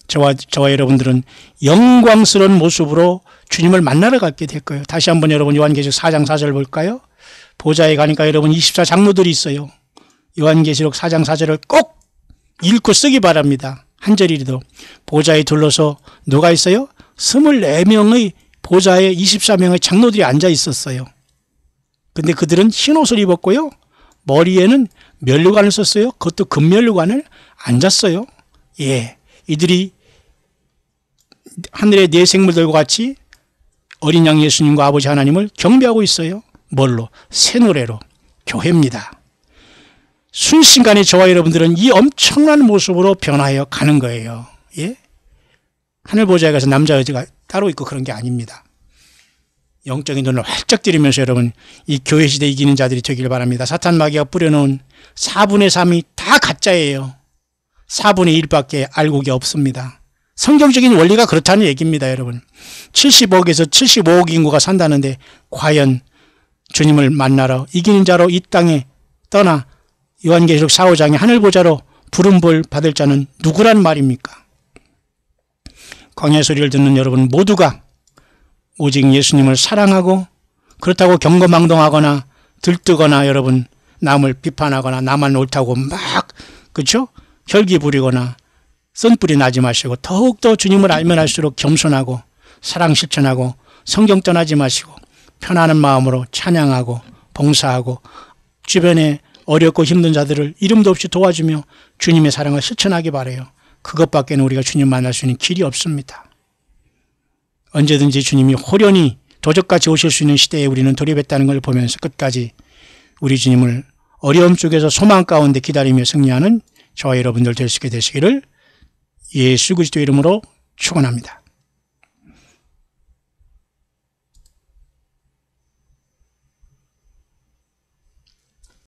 저와 여러분들은 영광스러운 모습으로 주님을 만나러 가게 될 거예요. 다시 한번 여러분 요한계시록 4장 4절 볼까요? 보좌에 가니까 여러분 24장로들이 있어요. 요한계시록 4장 4절을 꼭 읽고 쓰기 바랍니다. 한 절이라도. 보좌에 둘러서 누가 있어요? 24명의 보좌에 24명의 장로들이 앉아 있었어요. 근데 그들은 흰옷을 입었고요. 머리에는 면류관을 썼어요. 그것도 금면류관을 앉았어요. 예, 이들이 하늘의 네 생물들과 같이 어린 양 예수님과 아버지 하나님을 경배하고 있어요. 뭘로? 새 노래로. 교회입니다. 순식간에 저와 여러분들은 이 엄청난 모습으로 변화하여 가는 거예요. 예? 하늘 보좌에 가서 남자 여자가 따로 있고 그런 게 아닙니다. 영적인 눈을 활짝 들이면서 여러분 이 교회 시대 이기는 자들이 되길 바랍니다. 사탄 마귀가 뿌려놓은 4분의 3이 다 가짜예요. 4분의 1밖에 알고 게 없습니다. 성경적인 원리가 그렇다는 얘기입니다. 여러분 70억에서 75억 인구가 산다는데 과연 주님을 만나러 이기는 자로 이 땅에 떠나 요한계시록 4, 5장에 하늘보좌로 부름볼 받을 자는 누구란 말입니까? 광야 소리를 듣는 여러분 모두가 오직 예수님을 사랑하고 그렇다고 경거망동하거나 들뜨거나 여러분 남을 비판하거나 나만 옳다고 막 그렇죠? 혈기 부리거나 쓴뿌리 나지 마시고 더욱더 주님을 알면 알수록 겸손하고 사랑 실천하고 성경 떠나지 마시고 편안한 마음으로 찬양하고 봉사하고 주변에 어렵고 힘든 자들을 이름도 없이 도와주며 주님의 사랑을 실천하기 바라요. 그것밖에는 우리가 주님 만날 수 있는 길이 없습니다. 언제든지 주님이 호련히 도적같이 오실 수 있는 시대에 우리는 돌입했다는 걸 보면서 끝까지 우리 주님을 어려움 속에서 소망 가운데 기다리며 승리하는 저와 여러분들 될 수 있게 되시기를 예수 그리스도 이름으로 축원합니다.